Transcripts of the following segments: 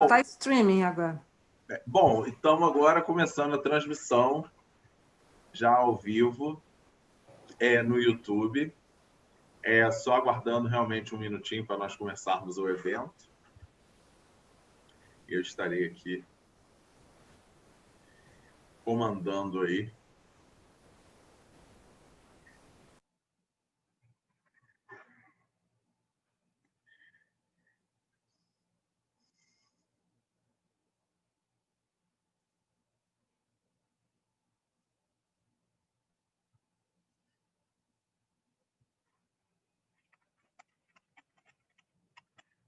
Está streaming agora. Bom, estamos agora começando a transmissão, já ao vivo, no YouTube. Só aguardando realmente um minutinho para nós começarmos o evento. Eu estarei aqui comandando aí.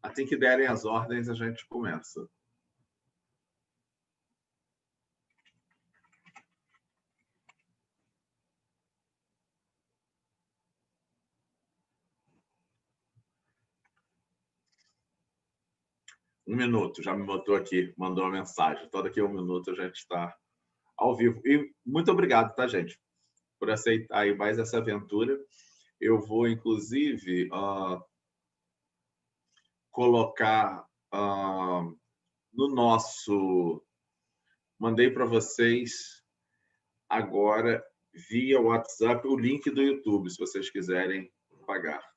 Assim que derem as ordens, a gente começa. Um minuto, já me botou aqui, mandou uma mensagem. Todo daqui a um minuto a gente está ao vivo. E muito obrigado, tá, gente, por aceitar aí mais essa aventura. Eu vou, inclusive, colocar no nosso... Mandei para vocês agora, via WhatsApp, o link do YouTube, se vocês quiserem pagar.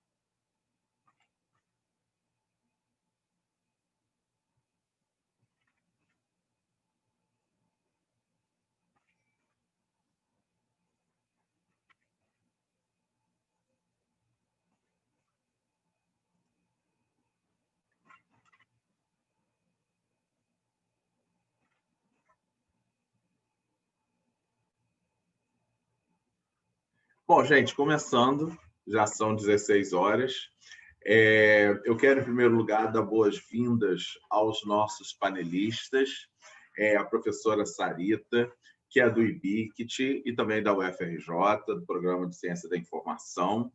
Bom, gente, começando, já são 16 horas. Eu quero, em primeiro lugar, dar boas-vindas aos nossos panelistas, a professora Sarita, que é do IBICT e também da UFRJ, do Programa de Ciência da Informação.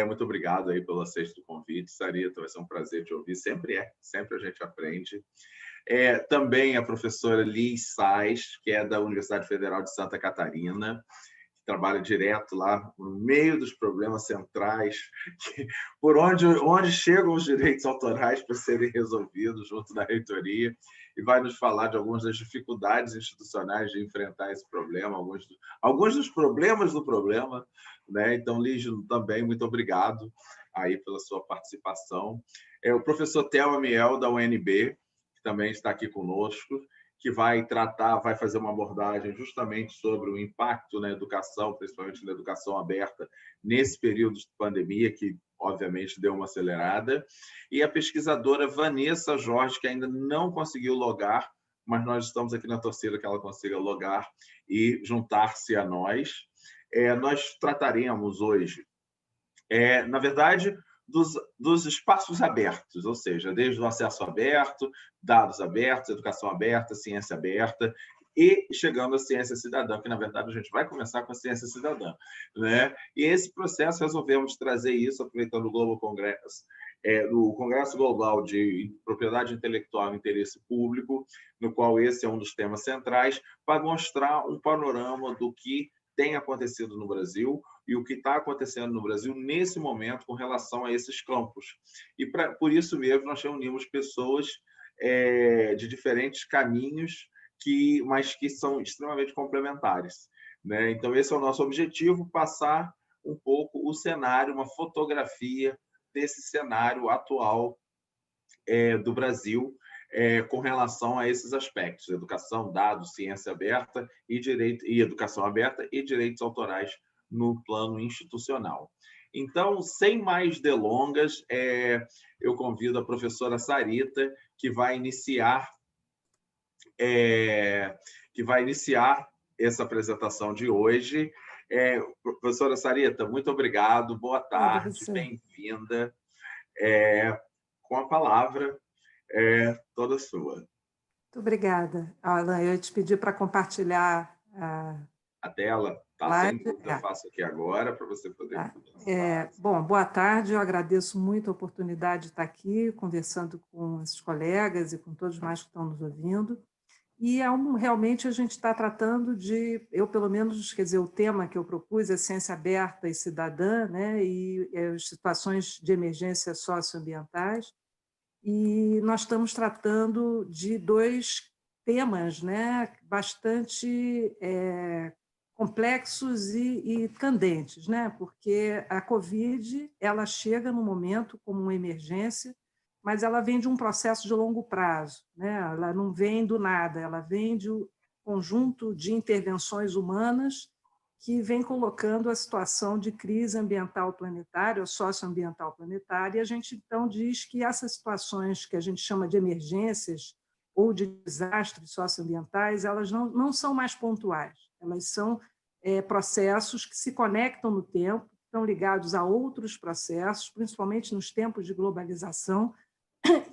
Muito obrigado aí pelo aceite do convite, Sarita, vai ser um prazer te ouvir, sempre a gente aprende. Também a professora Liz Sais, que é da Universidade Federal de Santa Catarina, trabalha direto lá no meio dos problemas centrais, por onde chegam os direitos autorais para serem resolvidos junto da reitoria, e vai nos falar de algumas das dificuldades institucionais de enfrentar esse problema, alguns dos problemas do problema, né? Então, Lígio, também muito obrigado aí pela sua participação. O professor Theo Amiel, da UNB, que também está aqui conosco, que vai fazer uma abordagem justamente sobre o impacto na educação, principalmente na educação aberta, nesse período de pandemia, que obviamente deu uma acelerada. E a pesquisadora Vanessa Jorge, que ainda não conseguiu logar, mas nós estamos aqui na torcida que ela consiga logar e juntar-se a nós. Nós trataremos hoje, na verdade, dos espaços abertos, ou seja, desde o acesso aberto, dados abertos, educação aberta, ciência aberta, e chegando à ciência cidadã, que, na verdade, a gente vai começar com a ciência cidadã, né? E esse processo, resolvemos trazer isso, aproveitando o Global Congress, o Congresso Global de Propriedade Intelectual e Interesse Público, no qual esse é um dos temas centrais, para mostrar um panorama do que tem acontecido no Brasil e o que está acontecendo no Brasil nesse momento com relação a esses campos. E por isso mesmo nós reunimos pessoas de diferentes caminhos, mas que são extremamente complementares, né? Então, esse é o nosso objetivo, passar um pouco o cenário, uma fotografia desse cenário atual do Brasil, com relação a esses aspectos: educação, dados, ciência aberta e educação aberta e direitos autorais no plano institucional. Então, sem mais delongas, eu convido a professora Sarita, que vai iniciar essa apresentação de hoje. Professora Sarita, muito obrigado, boa tarde, bem-vinda. Com a palavra, toda sua. Muito obrigada, Alan. Eu te pedi para compartilhar a tela. Tá, sem dúvida, eu faço aqui agora para você poder... Bom, boa tarde, eu agradeço muito a oportunidade de estar aqui conversando com esses colegas e com todos mais que estão nos ouvindo. E realmente a gente está tratando de, eu pelo menos, quer dizer, o tema que eu propus é ciência aberta e cidadã, né, e situações de emergência socioambientais. e nós estamos tratando de dois temas, né, bastante complexos e candentes, né, porque a Covid ela chega no momento como uma emergência, mas ela vem de um processo de longo prazo, né, ela não vem do nada, ela vem de um conjunto de intervenções humanas que vem colocando a situação de crise ambiental planetária, ou socioambiental planetária, e a gente, então, diz que essas situações que a gente chama de emergências ou de desastres socioambientais, elas não são mais pontuais, elas são processos que se conectam no tempo, estão ligados a outros processos, principalmente nos tempos de globalização,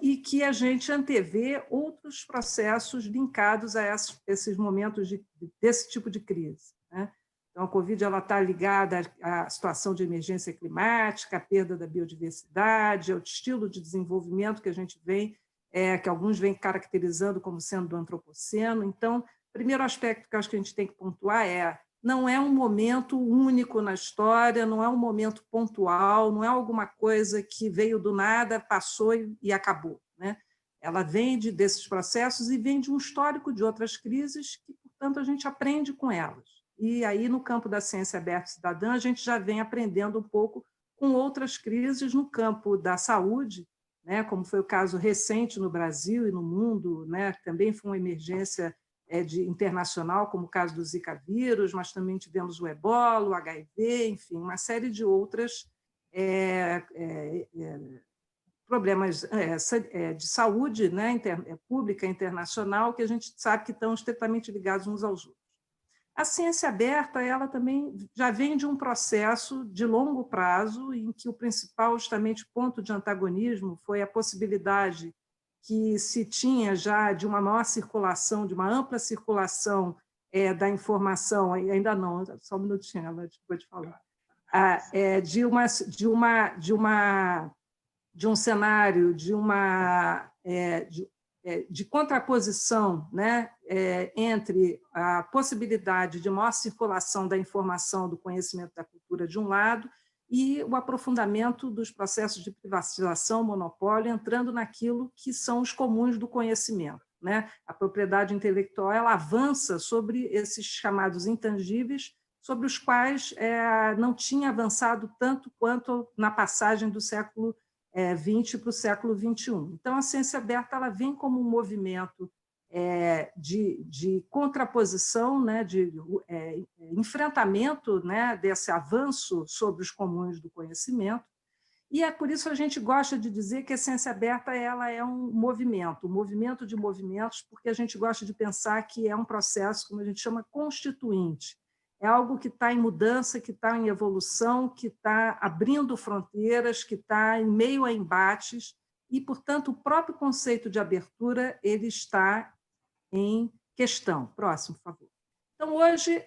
e que a gente antevê outros processos linkados a esses momentos desse tipo de crise, né? Então, a Covid está ligada à situação de emergência climática, à perda da biodiversidade, ao estilo de desenvolvimento que a gente vem, que alguns vêm caracterizando como sendo do antropoceno. Então, o primeiro aspecto que eu acho que a gente tem que pontuar não é um momento único na história, não é um momento pontual, não é alguma coisa que veio do nada, passou e acabou, né? Ela vem desses processos e vem de um histórico de outras crises que, portanto, a gente aprende com elas. E aí, no campo da ciência aberta cidadã, a gente já vem aprendendo um pouco com outras crises no campo da saúde, né, como foi o caso recente no Brasil e no mundo, né, também foi uma emergência internacional, como o caso do Zika vírus, mas também tivemos o ebola, o HIV, enfim, uma série de outras problemas de saúde, né, pública internacional, que a gente sabe que estão estritamente ligados uns aos outros. A ciência aberta ela também já vem de um processo de longo prazo, em que o principal justamente ponto de antagonismo foi a possibilidade que se tinha já de uma maior circulação, de uma ampla circulação da informação, ainda não, só um minutinho, ela ficou de falar, de um cenário de contraposição, né, entre a possibilidade de maior circulação da informação, do conhecimento da cultura, de um lado, e o aprofundamento dos processos de privatização, monopólio, entrando naquilo que são os comuns do conhecimento, né? A propriedade intelectual ela avança sobre esses chamados intangíveis, sobre os quais não tinha avançado tanto quanto na passagem do século XX para o século XXI. Então, a ciência aberta ela vem como um movimento de contraposição, né, de enfrentamento, né, desse avanço sobre os comuns do conhecimento, e é por isso que a gente gosta de dizer que a ciência aberta ela é um movimento de movimentos, porque a gente gosta de pensar que é um processo, como a gente chama, constituinte. É algo que está em mudança, que está em evolução, que está abrindo fronteiras, que está em meio a embates, e, portanto, o próprio conceito de abertura ele está em questão. Próximo, por favor. Então, hoje,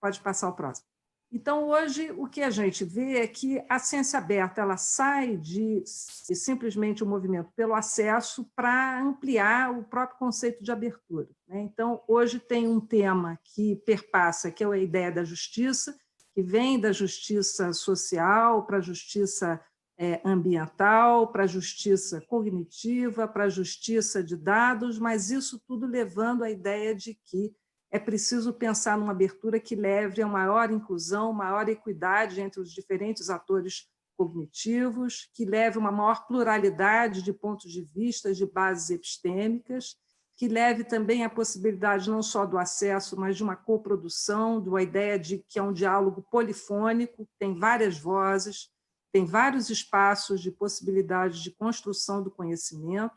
pode passar o próximo. Então, hoje, o que a gente vê é que a ciência aberta ela sai de simplesmente o movimento pelo acesso para ampliar o próprio conceito de abertura, né? Então, hoje tem um tema que perpassa, que é a ideia da justiça, que vem da justiça social para a justiça ambiental, para a justiça cognitiva, para a justiça de dados, mas isso tudo levando à ideia de que é preciso pensar numa abertura que leve a maior inclusão, maior equidade entre os diferentes atores cognitivos, que leve a uma maior pluralidade de pontos de vista, de bases epistêmicas, que leve também a possibilidade não só do acesso, mas de uma coprodução, de uma ideia de que é um diálogo polifônico, tem várias vozes, tem vários espaços de possibilidade de construção do conhecimento,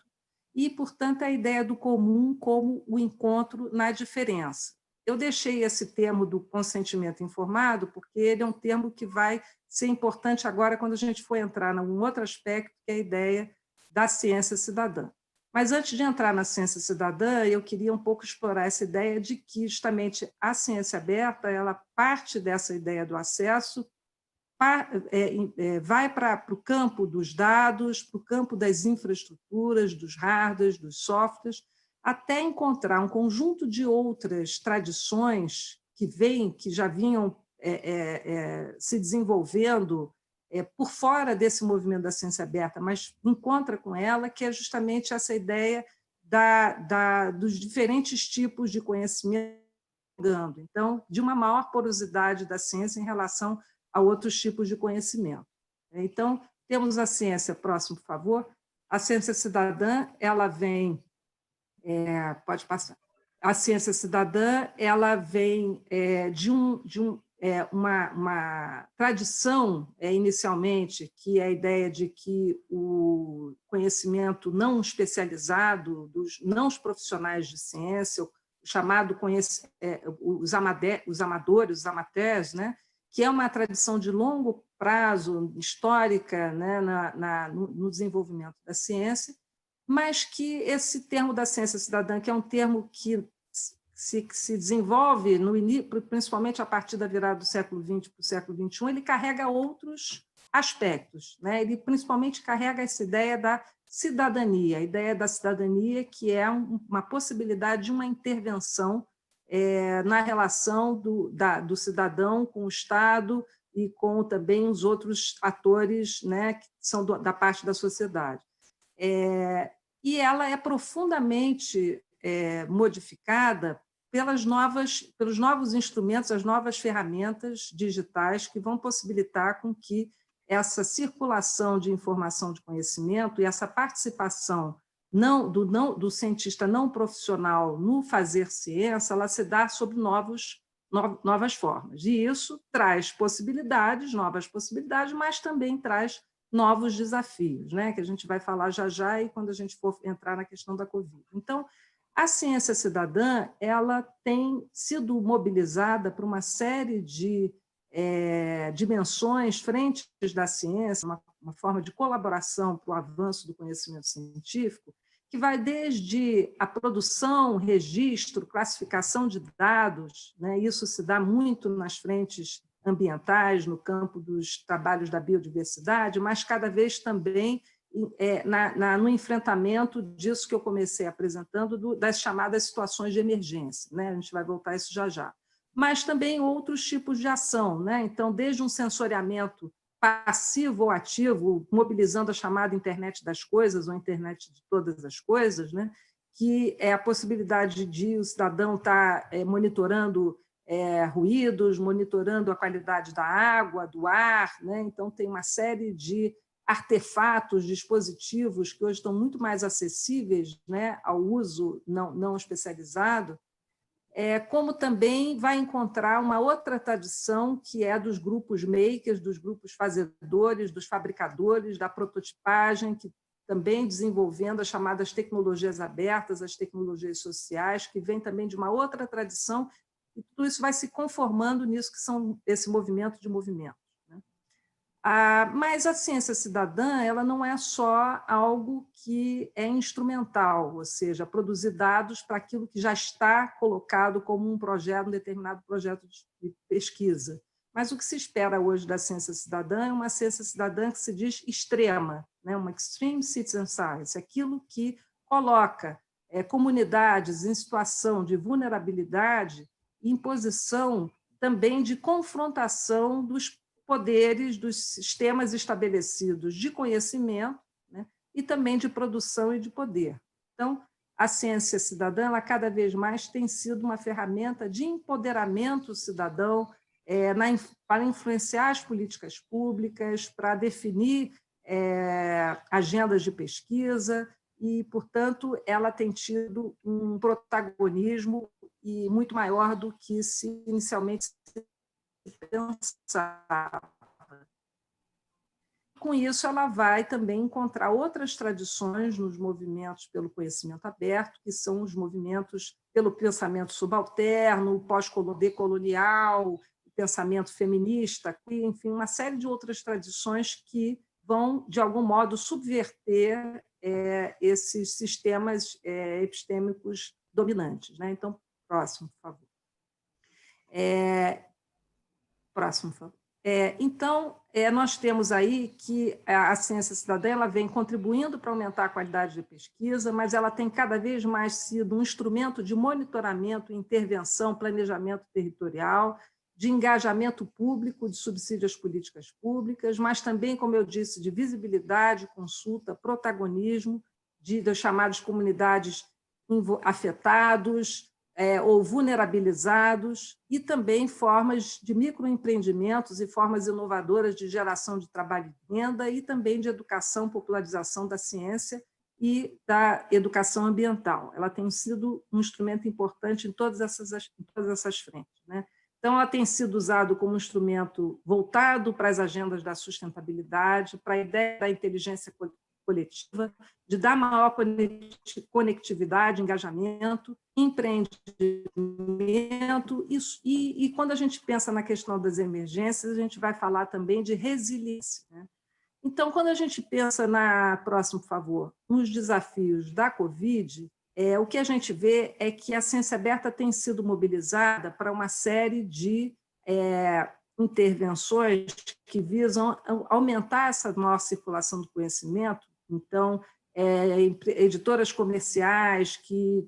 e, portanto, a ideia do comum como o encontro na diferença. Eu deixei esse termo do consentimento informado porque ele é um termo que vai ser importante agora quando a gente for entrar em um outro aspecto, que é a ideia da ciência cidadã. Mas, antes de entrar na ciência cidadã, eu queria um pouco explorar essa ideia de que, justamente, a ciência aberta ela parte dessa ideia do acesso, vai para o campo dos dados, para o campo das infraestruturas, dos hardwares, dos softwares, até encontrar um conjunto de outras tradições que já vinham se desenvolvendo por fora desse movimento da ciência aberta, mas encontra com ela, que é justamente essa ideia dos diferentes tipos de conhecimento, então, de uma maior porosidade da ciência em relação a outros tipos de conhecimento. Então, temos a ciência, próximo, por favor. A ciência cidadã, ela vem... pode passar. A ciência cidadã, ela vem de uma tradição, inicialmente, que é a ideia de que o conhecimento não especializado, dos não profissionais de ciência, o chamado os amadores, os amateurs, né, que é uma tradição de longo prazo, histórica, né, no desenvolvimento da ciência, mas que esse termo da ciência cidadã, que é um termo que se desenvolve, principalmente a partir da virada do século XX para o século XXI, ele carrega outros aspectos, né? Ele principalmente carrega essa ideia da cidadania, a ideia da cidadania, que é uma possibilidade de uma intervenção na relação do cidadão com o Estado e com também os outros atores, né, que são da parte da sociedade. E ela é profundamente modificada pelos novos instrumentos, as novas ferramentas digitais que vão possibilitar com que essa circulação de informação de conhecimento e essa participação do cientista não profissional no fazer ciência, ela se dá sob novas formas. E isso traz novas possibilidades, mas também traz novos desafios, né? Que a gente vai falar já e quando a gente for entrar na questão da Covid. Então, a ciência cidadã, ela tem sido mobilizada por uma série de dimensões, frentes da ciência, uma forma de colaboração para o avanço do conhecimento científico, que vai desde a produção, registro, classificação de dados, né? Isso se dá muito nas frentes ambientais, no campo dos trabalhos da biodiversidade, mas cada vez também no enfrentamento disso que eu comecei apresentando, das chamadas situações de emergência, né? A gente vai voltar a isso já. Mas também outros tipos de ação, né? Então, desde um sensoriamento passivo ou ativo, mobilizando a chamada internet das coisas, ou internet de todas as coisas, né? Que é a possibilidade de o cidadão estar monitorando ruídos, monitorando a qualidade da água, do ar, né? Então, tem uma série de artefatos, dispositivos que hoje estão muito mais acessíveis, né, ao uso não especializado, como também vai encontrar uma outra tradição, que é dos grupos makers, dos grupos fazedores, dos fabricadores, da prototipagem, que também desenvolvendo as chamadas tecnologias abertas, as tecnologias sociais, que vem também de uma outra tradição, e tudo isso vai se conformando nisso que são esse movimento de movimentos. Né? Mas a ciência cidadã, ela não é só algo que é instrumental, ou seja, produzir dados para aquilo que já está colocado como um determinado projeto de pesquisa. Mas o que se espera hoje da ciência cidadã é uma ciência cidadã que se diz extrema, né? Uma extreme citizen science, aquilo que coloca comunidades em situação de vulnerabilidade em posição também de confrontação dos poderes, dos sistemas estabelecidos de conhecimento, né, e também de produção e de poder. Então, a ciência cidadã, ela cada vez mais tem sido uma ferramenta de empoderamento cidadão para influenciar as políticas públicas, para definir agendas de pesquisa e, portanto, ela tem tido um protagonismo e muito maior do que se inicialmente se pensava. Com isso, ela vai também encontrar outras tradições nos movimentos pelo conhecimento aberto, que são os movimentos pelo pensamento subalterno, pós-decolonial, pensamento feminista, enfim, uma série de outras tradições que vão, de algum modo, subverter esses sistemas epistêmicos dominantes. Né? Então, próximo, por favor. Próximo, por favor. Então, nós temos aí que a ciência cidadã ela vem contribuindo para aumentar a qualidade de pesquisa, mas ela tem cada vez mais sido um instrumento de monitoramento, intervenção, planejamento territorial, de engajamento público, de subsídio às políticas públicas, mas também, como eu disse, de visibilidade, consulta, protagonismo das chamadas comunidades afetados ou vulnerabilizados, e também formas de microempreendimentos e formas inovadoras de geração de trabalho e renda, e também de educação, popularização da ciência e da educação ambiental. Ela tem sido um instrumento importante em todas essas frentes, né? Então, ela tem sido usada como instrumento voltado para as agendas da sustentabilidade, para a ideia da inteligência coletiva, de dar maior conectividade, engajamento, empreendimento, e quando a gente pensa na questão das emergências, a gente vai falar também de resiliência, né? Então, quando a gente pensa próximo, por favor, nos desafios da Covid, o que a gente vê é que a ciência aberta tem sido mobilizada para uma série de intervenções que visam aumentar essa nossa circulação do conhecimento. Então, editoras comerciais que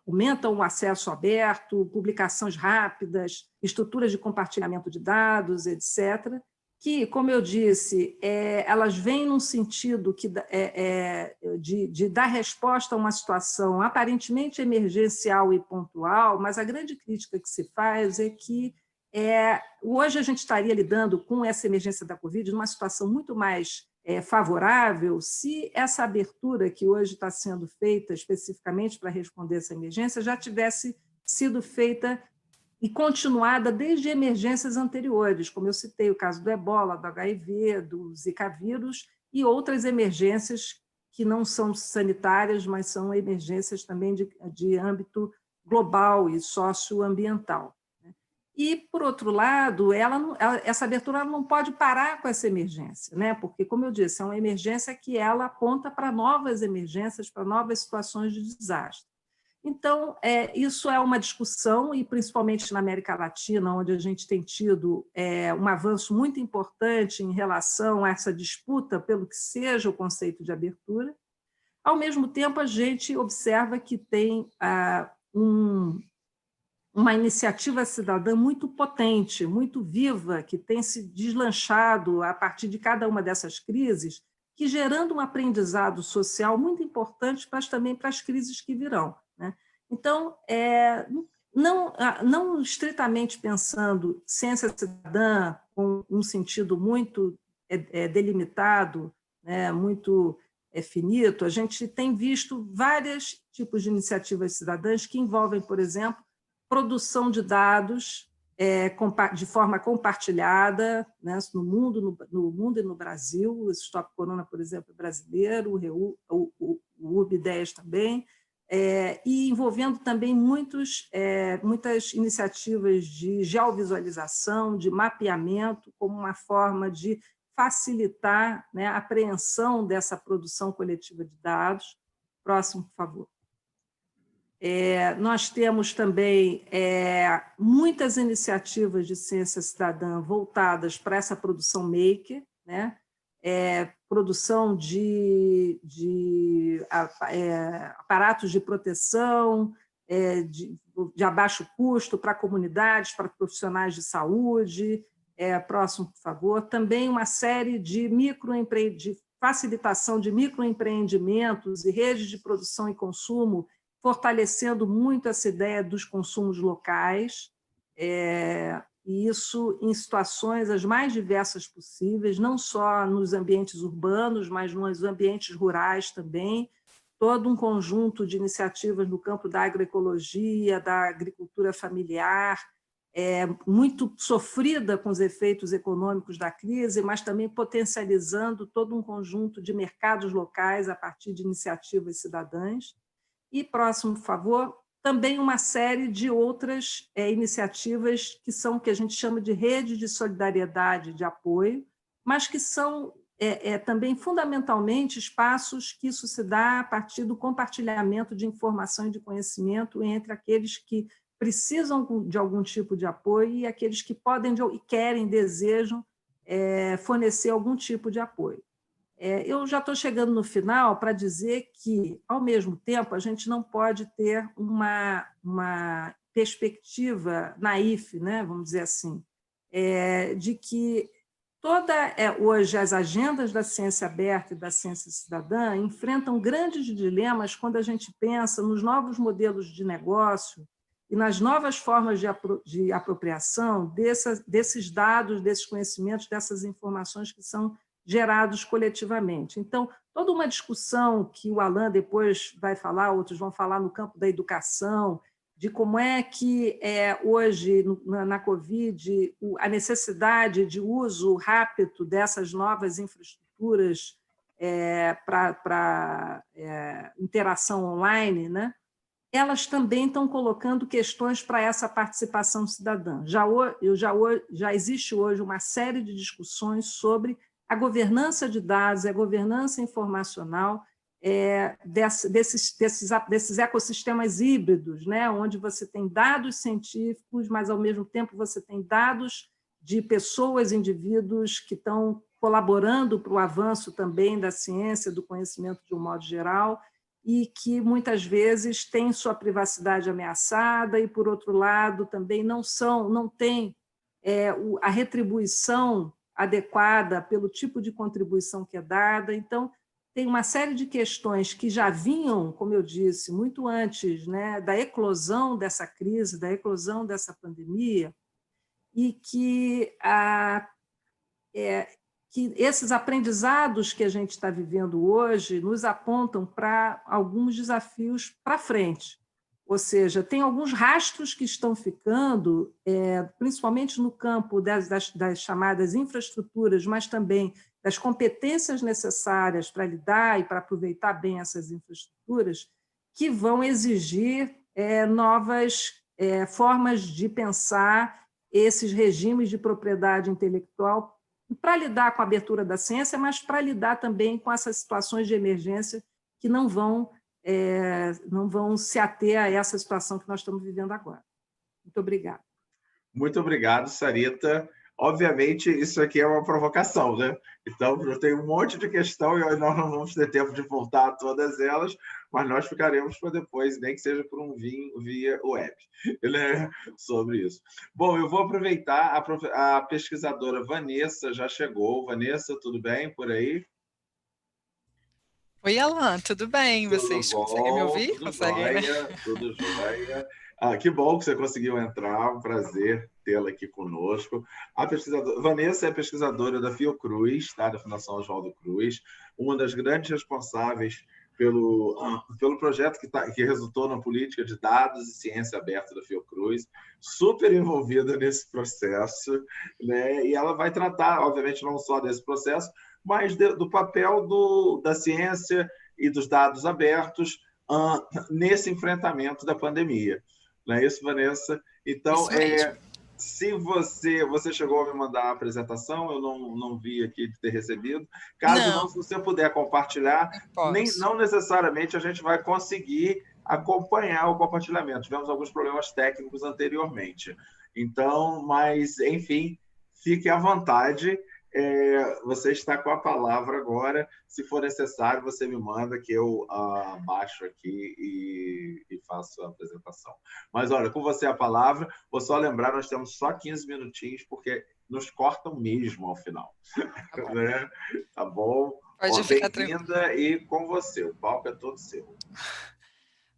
aumentam o acesso aberto, publicações rápidas, estruturas de compartilhamento de dados, etc., que, como eu disse, elas vêm num sentido de dar resposta a uma situação aparentemente emergencial e pontual, mas a grande crítica que se faz é que hoje a gente estaria lidando com essa emergência da Covid numa situação muito mais favorável se essa abertura que hoje está sendo feita especificamente para responder essa emergência já tivesse sido feita e continuada desde emergências anteriores, como eu citei o caso do ebola, do HIV, do Zika vírus e outras emergências que não são sanitárias, mas são emergências também de âmbito global e socioambiental. E, por outro lado, essa abertura não pode parar com essa emergência, né? Porque, como eu disse, é uma emergência que ela aponta para novas emergências, para novas situações de desastre. Então, isso é uma discussão, e principalmente na América Latina, onde a gente tem tido um avanço muito importante em relação a essa disputa pelo que seja o conceito de abertura. Ao mesmo tempo, a gente observa que tem uma iniciativa cidadã muito potente, muito viva, que tem se deslanchado a partir de cada uma dessas crises, que gerando um aprendizado social muito importante também para as crises que virão, né? Então, não estritamente pensando ciência cidadã com um sentido muito delimitado, né, muito finito, a gente tem visto vários tipos de iniciativas cidadãs que envolvem, por exemplo, produção de dados de forma compartilhada, né, no mundo e no Brasil. O Stop Corona, por exemplo, é brasileiro, o UB10 também, e envolvendo também muitas iniciativas de geovisualização, de mapeamento, como uma forma de facilitar, né, a apreensão dessa produção coletiva de dados. Próximo, por favor. Nós temos também muitas iniciativas de ciência cidadã voltadas para essa produção maker, né? Produção de aparatos de proteção, de abaixo custo para comunidades, para profissionais de saúde. Próximo, por favor. Também uma série de facilitação de microempreendimentos e redes de produção e consumo, fortalecendo muito essa ideia dos consumos locais, e isso em situações as mais diversas possíveis, não só nos ambientes urbanos, mas nos ambientes rurais também, todo um conjunto de iniciativas no campo da agroecologia, da agricultura familiar, muito sofrida com os efeitos econômicos da crise, mas também potencializando todo um conjunto de mercados locais a partir de iniciativas cidadãs. E, próximo, por favor, também uma série de outras iniciativas que são o que a gente chama de rede de solidariedade, de apoio, mas que são também, fundamentalmente, espaços que isso se dá a partir do compartilhamento de informação e de conhecimento entre aqueles que precisam de algum tipo de apoio e aqueles que podem e querem, desejam fornecer algum tipo de apoio. Eu já estou chegando no final para dizer que, ao mesmo tempo, a gente não pode ter uma perspectiva naif, né, vamos dizer assim, de que hoje as agendas da ciência aberta e da ciência cidadã enfrentam grandes dilemas quando a gente pensa nos novos modelos de negócio e nas novas formas de apropriação desses dados, desses conhecimentos, dessas informações que são gerados coletivamente. Então, toda uma discussão que o Alain depois vai falar, outros vão falar no campo da educação, de como é que hoje, na Covid, a necessidade de uso rápido dessas novas infraestruturas para interação online, né? Elas também estão colocando questões para essa participação cidadã. Já existe hoje uma série de discussões sobre a governança de dados, a governança informacional, desses ecossistemas híbridos, né, onde você tem dados científicos, mas, ao mesmo tempo, você tem dados de pessoas, indivíduos que estão colaborando para o avanço também da ciência, do conhecimento de um modo geral, e que, muitas vezes, têm sua privacidade ameaçada e, por outro lado, também não têm a retribuição adequada pelo tipo de contribuição que é dada. Então, tem uma série de questões que já vinham, como eu disse, muito antes, né, da eclosão dessa crise, da eclosão dessa pandemia, e que esses aprendizados que a gente está vivendo hoje nos apontam para alguns desafios para frente. Ou seja, tem alguns rastros que estão ficando, principalmente no campo das chamadas infraestruturas, mas também das competências necessárias para lidar e para aproveitar bem essas infraestruturas, que vão exigir novas formas de pensar esses regimes de propriedade intelectual para lidar com a abertura da ciência, mas para lidar também com essas situações de emergência que não vão se ater a essa situação que nós estamos vivendo agora. Muito obrigada. Muito obrigado, Sarita. Obviamente, isso aqui é uma provocação, né? Então, eu tenho um monte de questão e nós não vamos ter tempo de voltar a todas elas, mas nós ficaremos para depois, nem que seja por um vinho via web, né? Sobre isso. Bom, eu vou aproveitar, a pesquisadora Vanessa já chegou. Vanessa, tudo bem por aí? Oi, Alan, tudo bem? Vocês Tudo conseguem me bom? ouvir? Tudo Conseguem, né? jóia, tudo jóia. Que bom que você conseguiu entrar, um prazer tê-la aqui conosco. A pesquisadora Vanessa é pesquisadora da Fiocruz, tá? Da Fundação Oswaldo Cruz, uma das grandes responsáveis pelo projeto que resultou na política de dados e ciência aberta da Fiocruz, super envolvida nesse processo, né? E ela vai tratar, obviamente, não só desse processo, mas do papel da ciência e dos dados abertos nesse enfrentamento da pandemia. Não é isso, Vanessa? Então, Isso mesmo. se você chegou a me mandar a apresentação, eu não vi aqui de ter recebido. Caso não, se você puder compartilhar, não necessariamente a gente vai conseguir acompanhar o compartilhamento. Tivemos alguns problemas técnicos anteriormente. Então, mas, enfim, fique à vontade. Você está com a palavra agora. Se for necessário, você me manda que eu baixo aqui e faço a apresentação. Mas, olha, com você a palavra. Vou só lembrar, nós temos só 15 minutinhos, porque nos cortam mesmo ao final. Tá bom? Né? Tá bom? Pode ficar bem-vinda e com você. O palco é todo seu.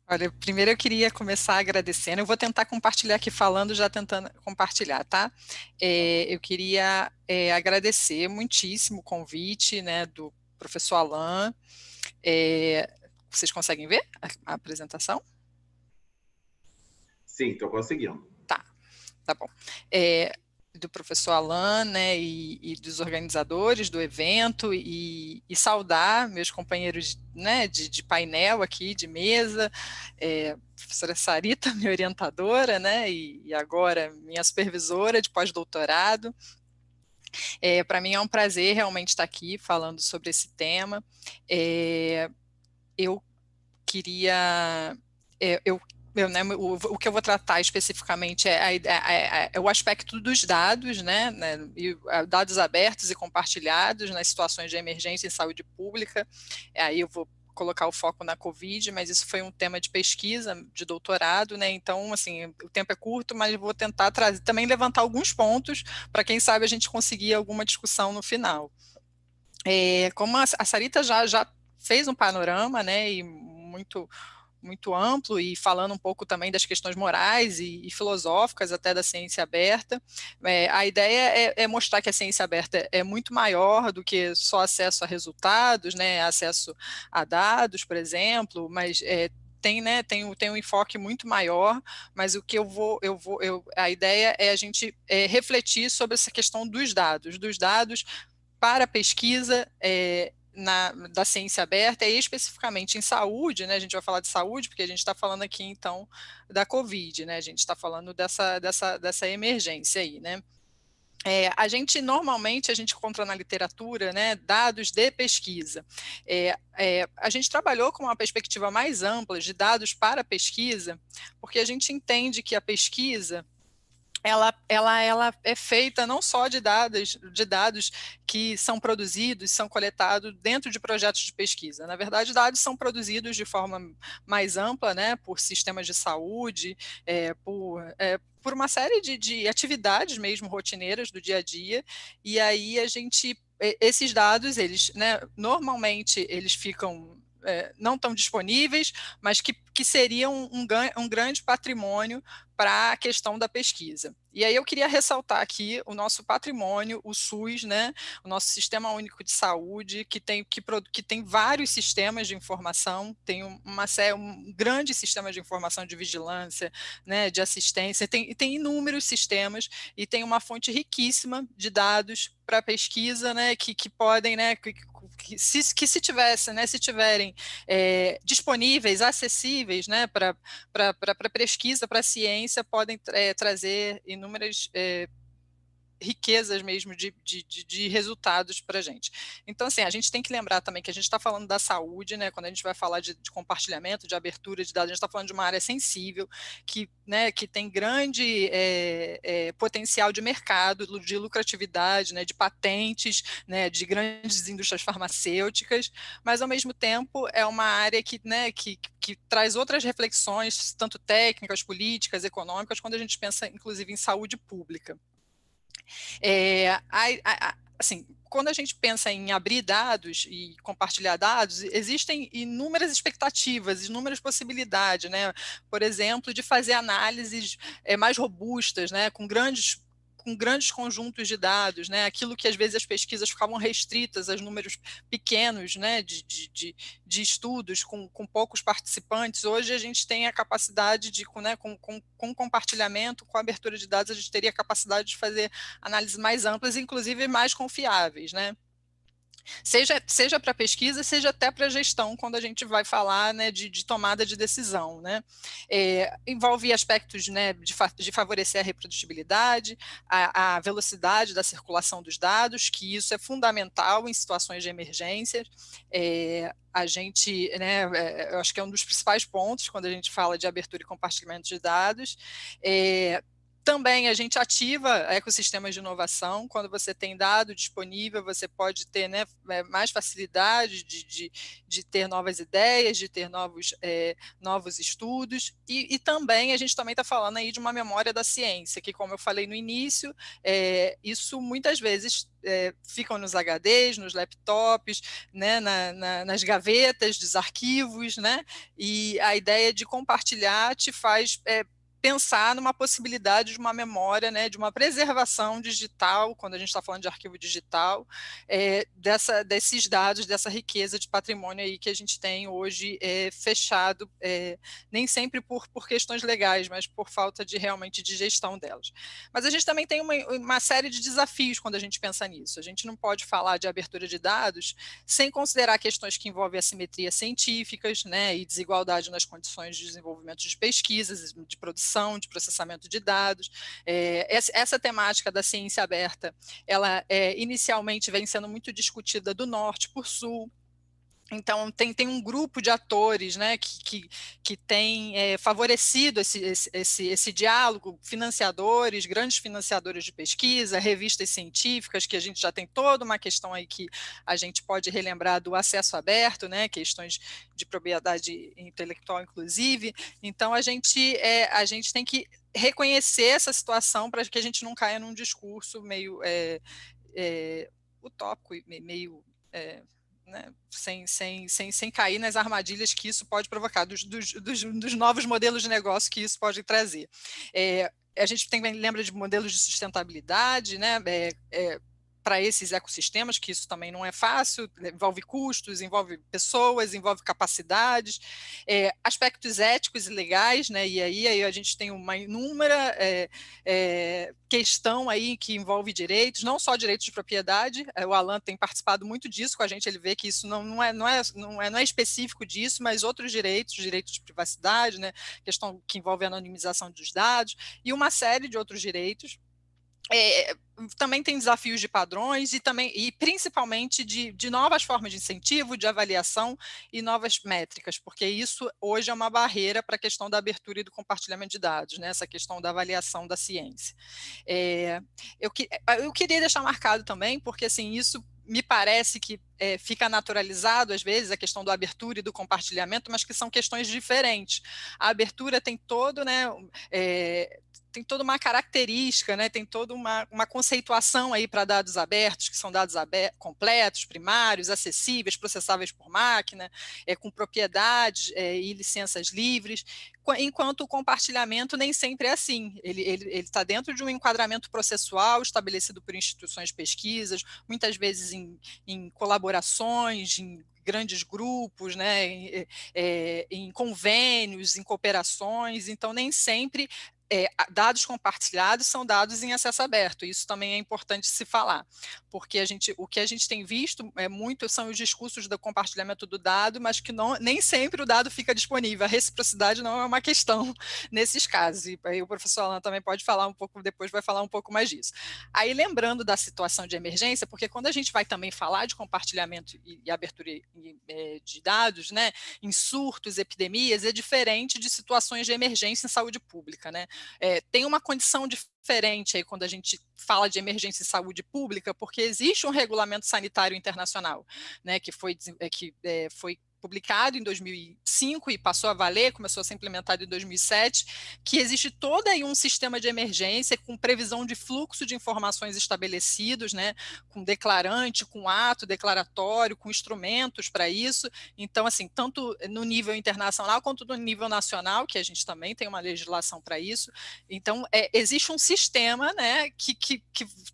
Olha, primeiro eu queria começar agradecendo, eu vou tentar compartilhar aqui falando, já tentando compartilhar, tá? Eu queria agradecer muitíssimo o convite, né, do professor Alain. Vocês conseguem ver a apresentação? Sim, estou conseguindo. Tá bom. Do professor Alain, né, e dos organizadores do evento, e saudar meus companheiros, né, de painel aqui, de mesa, professora Sarita, minha orientadora, né, e agora minha supervisora de pós-doutorado. Para mim é um prazer realmente estar aqui falando sobre esse tema. Eu queria... o que eu vou tratar especificamente é o aspecto dos dados, né, e dados abertos e compartilhados nas situações de emergência em saúde pública. Aí eu vou colocar o foco na Covid, mas isso foi um tema de pesquisa, de doutorado, né? Então, assim, o tempo é curto, mas vou tentar também levantar alguns pontos para quem sabe a gente conseguir alguma discussão no final. Como a Sarita já fez um panorama, né, e muito amplo, e falando um pouco também das questões morais e filosóficas até da ciência aberta. A ideia é mostrar que a ciência aberta é muito maior do que só acesso a resultados, né, acesso a dados, por exemplo, mas tem um enfoque muito maior, mas o que a ideia é a gente refletir sobre essa questão dos dados para a pesquisa da ciência aberta, e especificamente em saúde, né? A gente vai falar de saúde, porque a gente está falando aqui, então, da Covid, né? A gente está falando dessa emergência aí, né? Normalmente, a gente encontra na literatura, né, dados de pesquisa. A gente trabalhou com uma perspectiva mais ampla de dados para pesquisa, porque a gente entende que a pesquisa ela é feita não só de dados que são produzidos, são coletados dentro de projetos de pesquisa. Na verdade, dados são produzidos de forma mais ampla, né, por sistemas de saúde, por uma série de atividades mesmo rotineiras do dia a dia, e aí esses dados, eles, né, normalmente, eles ficam não tão disponíveis, mas que seriam um grande patrimônio para a questão da pesquisa. E aí eu queria ressaltar aqui o nosso patrimônio, o SUS, né, o nosso Sistema Único de Saúde, que tem vários sistemas de informação, tem um grande sistema de informação de vigilância, né, de assistência, tem inúmeros sistemas, e tem uma fonte riquíssima de dados para pesquisa, né, que podem, né, que se tivessem, né, se tiverem disponíveis, acessíveis, né, para pesquisa, para ciência, podem trazer inúmeras riquezas mesmo de resultados para a gente. Então, assim, a gente tem que lembrar também que a gente está falando da saúde, né? Quando a gente vai falar de compartilhamento, de abertura de dados, a gente está falando de uma área sensível, né, que tem grande potencial de mercado, de lucratividade, né, de patentes, né, de grandes indústrias farmacêuticas, mas, ao mesmo tempo, é uma área né, que traz outras reflexões, tanto técnicas, políticas, econômicas, quando a gente pensa, inclusive, em saúde pública. Assim, quando a gente pensa em abrir dados e compartilhar dados, existem inúmeras expectativas, inúmeras possibilidades, né? Por exemplo, de fazer análises mais robustas, né? Com grandes conjuntos de dados, né? Aquilo que às vezes as pesquisas ficavam restritas a números pequenos, né? de estudos com poucos participantes. Hoje a gente tem a capacidade né? com compartilhamento, com abertura de dados, a gente teria a capacidade de fazer análises mais amplas, inclusive mais confiáveis, né? Seja para pesquisa, seja até para gestão, quando a gente vai falar, né, de tomada de decisão, né? Envolve aspectos, né, de favorecer a reprodutibilidade, a velocidade da circulação dos dados, que isso é fundamental em situações de emergência. A gente, né, eu acho que é um dos principais pontos quando a gente fala de abertura e compartilhamento de dados. Também a gente ativa ecossistemas de inovação. Quando você tem dado disponível, você pode ter, né, mais facilidade de ter novas ideias, de ter novos estudos, e também a gente também está falando aí de uma memória da ciência, que, como eu falei no início, isso muitas vezes ficam nos HDs, nos laptops, né, nas gavetas dos arquivos, né, e a ideia de compartilhar te faz pensar numa possibilidade de uma memória, né, de uma preservação digital, quando a gente está falando de arquivo digital, desses dados, dessa riqueza de patrimônio aí que a gente tem hoje fechado, nem sempre por questões legais, mas por falta realmente de gestão delas. Mas a gente também tem uma série de desafios quando a gente pensa nisso. A gente não pode falar de abertura de dados sem considerar questões que envolvem assimetrias científicas, né, e desigualdade nas condições de desenvolvimento de pesquisas, de produção, de processamento de dados. Essa temática da ciência aberta, ela inicialmente vem sendo muito discutida do norte para o sul. Então, tem um grupo de atores, né, que tem favorecido esse diálogo, financiadores, grandes financiadores de pesquisa, revistas científicas, que a gente já tem toda uma questão aí que a gente pode relembrar do acesso aberto, né, questões de propriedade intelectual, inclusive. Então, a gente tem que reconhecer essa situação para que a gente não caia num discurso meio utópico, meio... né, sem cair nas armadilhas que isso pode provocar, dos novos modelos de negócio que isso pode trazer. A gente lembra de modelos de sustentabilidade, né, para esses ecossistemas, que isso também não é fácil, envolve custos, envolve pessoas, envolve capacidades, aspectos éticos e legais, né, e aí a gente tem uma inúmera questão aí que envolve direitos, não só direitos de propriedade, o Alan tem participado muito disso com a gente, ele vê que isso não é específico disso, mas outros direitos de privacidade, né, questão que envolve a anonimização dos dados, e uma série de outros direitos. Também tem desafios de padrões e principalmente de novas formas de incentivo, de avaliação e novas métricas, porque isso hoje é uma barreira para a questão da abertura e do compartilhamento de dados, né, essa questão da avaliação da ciência. Eu queria deixar marcado também, porque assim, isso me parece que fica naturalizado, às vezes, a questão da abertura e do compartilhamento, mas que são questões diferentes. A abertura tem todo, né, tem toda uma característica, né, tem toda uma conceituação aí para dados abertos, que são dados completos, primários, acessíveis, processáveis por máquina, com propriedades e licenças livres, enquanto o compartilhamento nem sempre é assim. Ele está dentro de um enquadramento processual estabelecido por instituições de pesquisas, muitas vezes em colaborações, em grandes grupos, né, em convênios, em cooperações, então nem sempre dados compartilhados são dados em acesso aberto, isso também é importante se falar, porque o que a gente tem visto muito são os discursos do compartilhamento do dado, mas que nem sempre o dado fica disponível, a reciprocidade não é uma questão nesses casos, e aí o professor Alan também pode falar um pouco, depois vai falar um pouco mais disso. Aí lembrando da situação de emergência, porque quando a gente vai também falar de compartilhamento e abertura de dados, né, em surtos, epidemias, é diferente de situações de emergência em saúde pública, né? Tem uma condição diferente aí quando a gente fala de emergência em saúde pública, porque existe um regulamento sanitário internacional, né, que foi publicado em 2005 e passou a valer, começou a ser implementado em 2007, que existe todo aí um sistema de emergência com previsão de fluxo de informações estabelecidos, né, com declarante, com ato declaratório, com instrumentos para isso. Então, assim, tanto no nível internacional quanto no nível nacional, que a gente também tem uma legislação para isso. Então, existe um sistema, né, que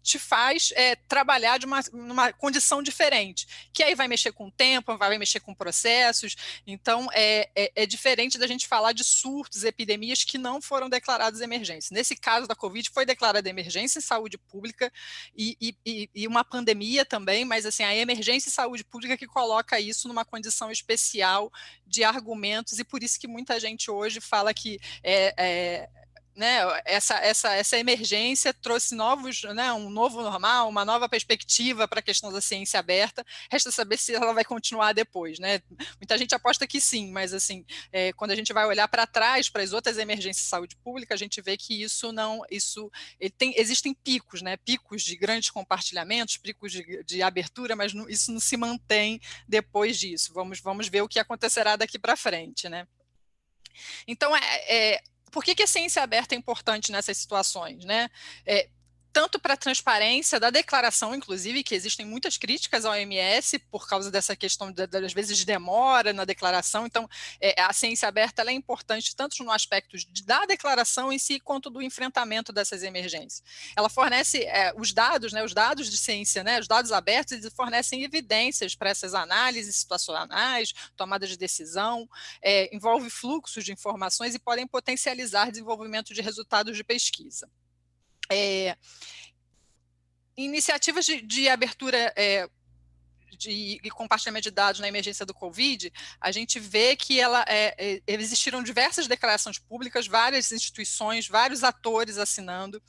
te faz trabalhar numa condição diferente, que aí vai mexer com o tempo, vai mexer com o processo. Então, é diferente da gente falar de surtos, epidemias que não foram declaradas emergência. Nesse caso da Covid, foi declarada emergência em saúde pública e uma pandemia também, mas assim, a emergência em saúde pública que coloca isso numa condição especial de argumentos, e por isso que muita gente hoje fala que né, essa emergência trouxe um novo normal, uma nova perspectiva para a questão da ciência aberta. Resta saber se ela vai continuar depois, né? Muita gente aposta que sim, mas assim, quando a gente vai olhar para trás, para as outras emergências de saúde pública, a gente vê que existem picos, né? Picos de grandes compartilhamentos, picos de abertura, mas isso não se mantém depois disso. Vamos ver o que acontecerá daqui para frente, né? Então, por que a ciência aberta é importante nessas situações, né? Tanto para a transparência da declaração, inclusive, que existem muitas críticas ao OMS por causa dessa questão, às vezes, de demora na declaração. Então, a ciência aberta ela é importante tanto no aspecto da declaração em si, quanto do enfrentamento dessas emergências. Ela fornece os dados, né, os dados de ciência, né, os dados abertos, eles fornecem evidências para essas análises situacionais, tomada de decisão, envolve fluxos de informações e podem potencializar desenvolvimento de resultados de pesquisa. Iniciativas de abertura e compartilhamento de dados na emergência do Covid, a gente vê que existiram diversas declarações públicas, várias instituições, vários atores assinando,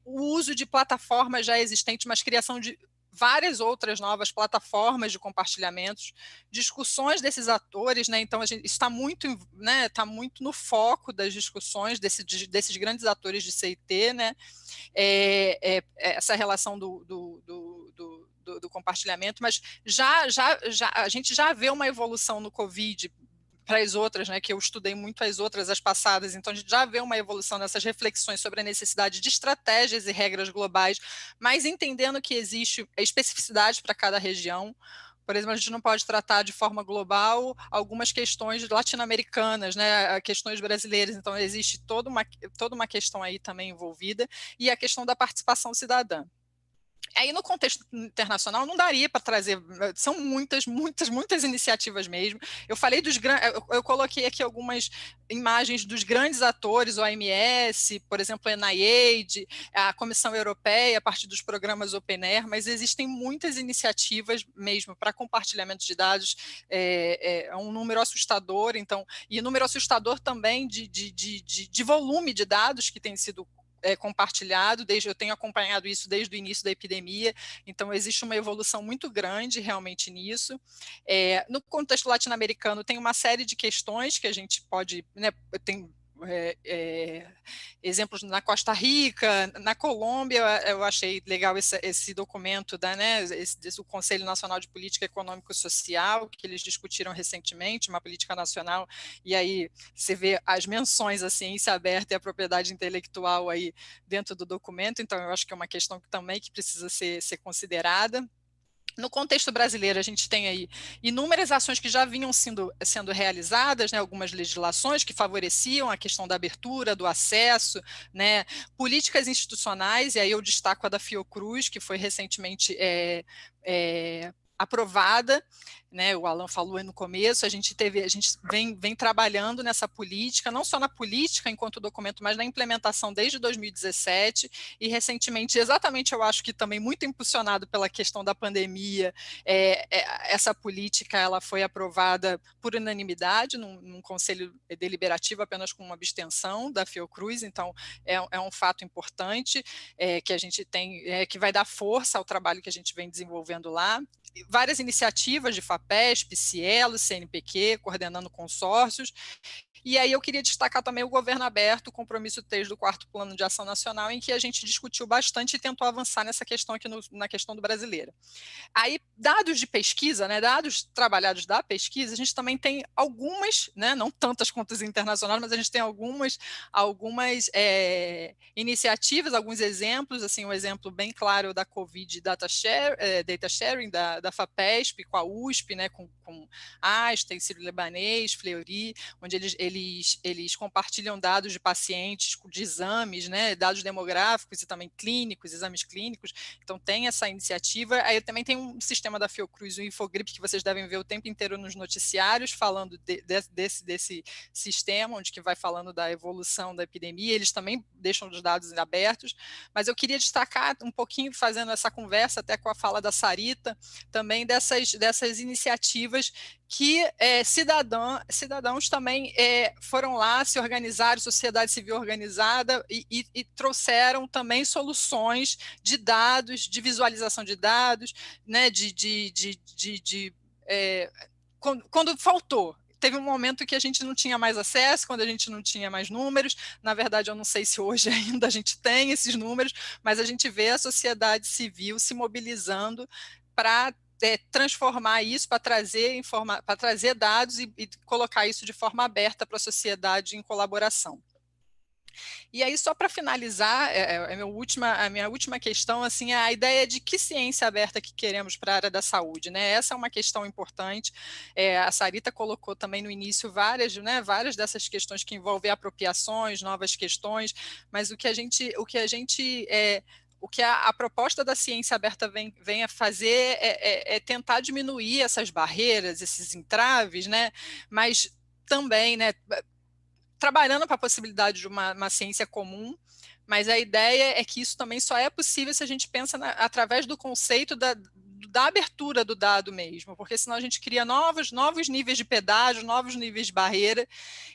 o uso de plataformas já existentes, mas criação de várias outras novas plataformas de compartilhamentos, discussões desses atores, né? Então isso está muito, né, tá muito no foco das discussões desses grandes atores de CIT, né? Essa relação do compartilhamento, mas a gente já vê uma evolução no Covid para as outras, né, que eu estudei muito as passadas, então a gente já vê uma evolução nessas reflexões sobre a necessidade de estratégias e regras globais, mas entendendo que existe especificidade para cada região. Por exemplo, a gente não pode tratar de forma global algumas questões latino-americanas, né, questões brasileiras, então existe toda uma questão aí também envolvida, e a questão da participação cidadã. Aí, no contexto internacional, não daria para trazer, são muitas iniciativas mesmo. Eu falei eu coloquei aqui algumas imagens dos grandes atores, o OMS, por exemplo, a NIAID, a Comissão Europeia, a partir dos programas Open Air, mas existem muitas iniciativas mesmo para compartilhamento de dados, um número assustador, então, e um número assustador também de volume de dados que tem sido compartilhado, eu tenho acompanhado isso desde o início da epidemia, então existe uma evolução muito grande realmente nisso. No contexto latino-americano tem uma série de questões que a gente pode, né, tem exemplos na Costa Rica, na Colômbia, eu achei legal esse documento o Conselho Nacional de Política Econômica e Social, que eles discutiram recentemente, uma política nacional, e aí você vê as menções à ciência aberta e à propriedade intelectual aí dentro do documento, então eu acho que é uma questão também que precisa ser considerada. No contexto brasileiro, a gente tem aí inúmeras ações que já vinham sendo realizadas, né, algumas legislações que favoreciam a questão da abertura, do acesso, né, políticas institucionais, e aí eu destaco a da Fiocruz, que foi recentemente aprovada, né, o Alan falou aí no começo, a gente vem trabalhando nessa política, não só na política enquanto documento, mas na implementação desde 2017, e recentemente, exatamente, eu acho que também muito impulsionado pela questão da pandemia, essa política ela foi aprovada por unanimidade num conselho deliberativo, apenas com uma abstenção da Fiocruz, então é um fato importante que a gente tem, que vai dar força ao trabalho que a gente vem desenvolvendo lá. Várias iniciativas de FAPESP, Cielo, CNPq, coordenando consórcios, e aí eu queria destacar também o Governo Aberto, o compromisso 3 do 4º Plano de Ação Nacional, em que a gente discutiu bastante e tentou avançar nessa questão aqui na questão do brasileiro. Aí, dados de pesquisa, né, dados trabalhados da pesquisa, a gente também tem algumas, né, não tantas quanto as internacionais, mas a gente tem algumas iniciativas, alguns exemplos, assim, um exemplo bem claro da Covid Data Sharing da FAPESP com a USP, né, com Einstein, Sírio-Libanês, Fleury, onde eles compartilham dados de pacientes, de exames, né, dados demográficos e também clínicos, exames clínicos, então tem essa iniciativa. Aí também tem um sistema da Fiocruz, o Infogrip, que vocês devem ver o tempo inteiro nos noticiários, falando desse sistema, onde que vai falando da evolução da epidemia, eles também deixam os dados abertos, mas eu queria destacar um pouquinho, fazendo essa conversa até com a fala da Sarita, também dessas iniciativas que cidadãos também foram lá, se organizaram, sociedade civil organizada, e trouxeram também soluções de dados, de visualização de dados, né, quando faltou. Teve um momento que a gente não tinha mais acesso, quando a gente não tinha mais números. Na verdade, eu não sei se hoje ainda a gente tem esses números, mas a gente vê a sociedade civil se mobilizando para transformar isso, para trazer dados e colocar isso de forma aberta para a sociedade em colaboração. E aí, só para finalizar, a minha última questão, assim, é a ideia de que ciência aberta que queremos para a área da saúde, né? Essa é uma questão importante. A Sarita colocou também no início várias dessas questões que envolvem apropriações, novas questões, mas o que a proposta da ciência aberta vem a fazer é tentar diminuir essas barreiras, esses entraves, né? Mas também, né, trabalhando para a possibilidade de uma ciência comum, mas a ideia é que isso também só é possível se a gente pensa através do conceito da abertura do dado mesmo, porque senão a gente cria novos níveis de pedágio, novos níveis de barreira,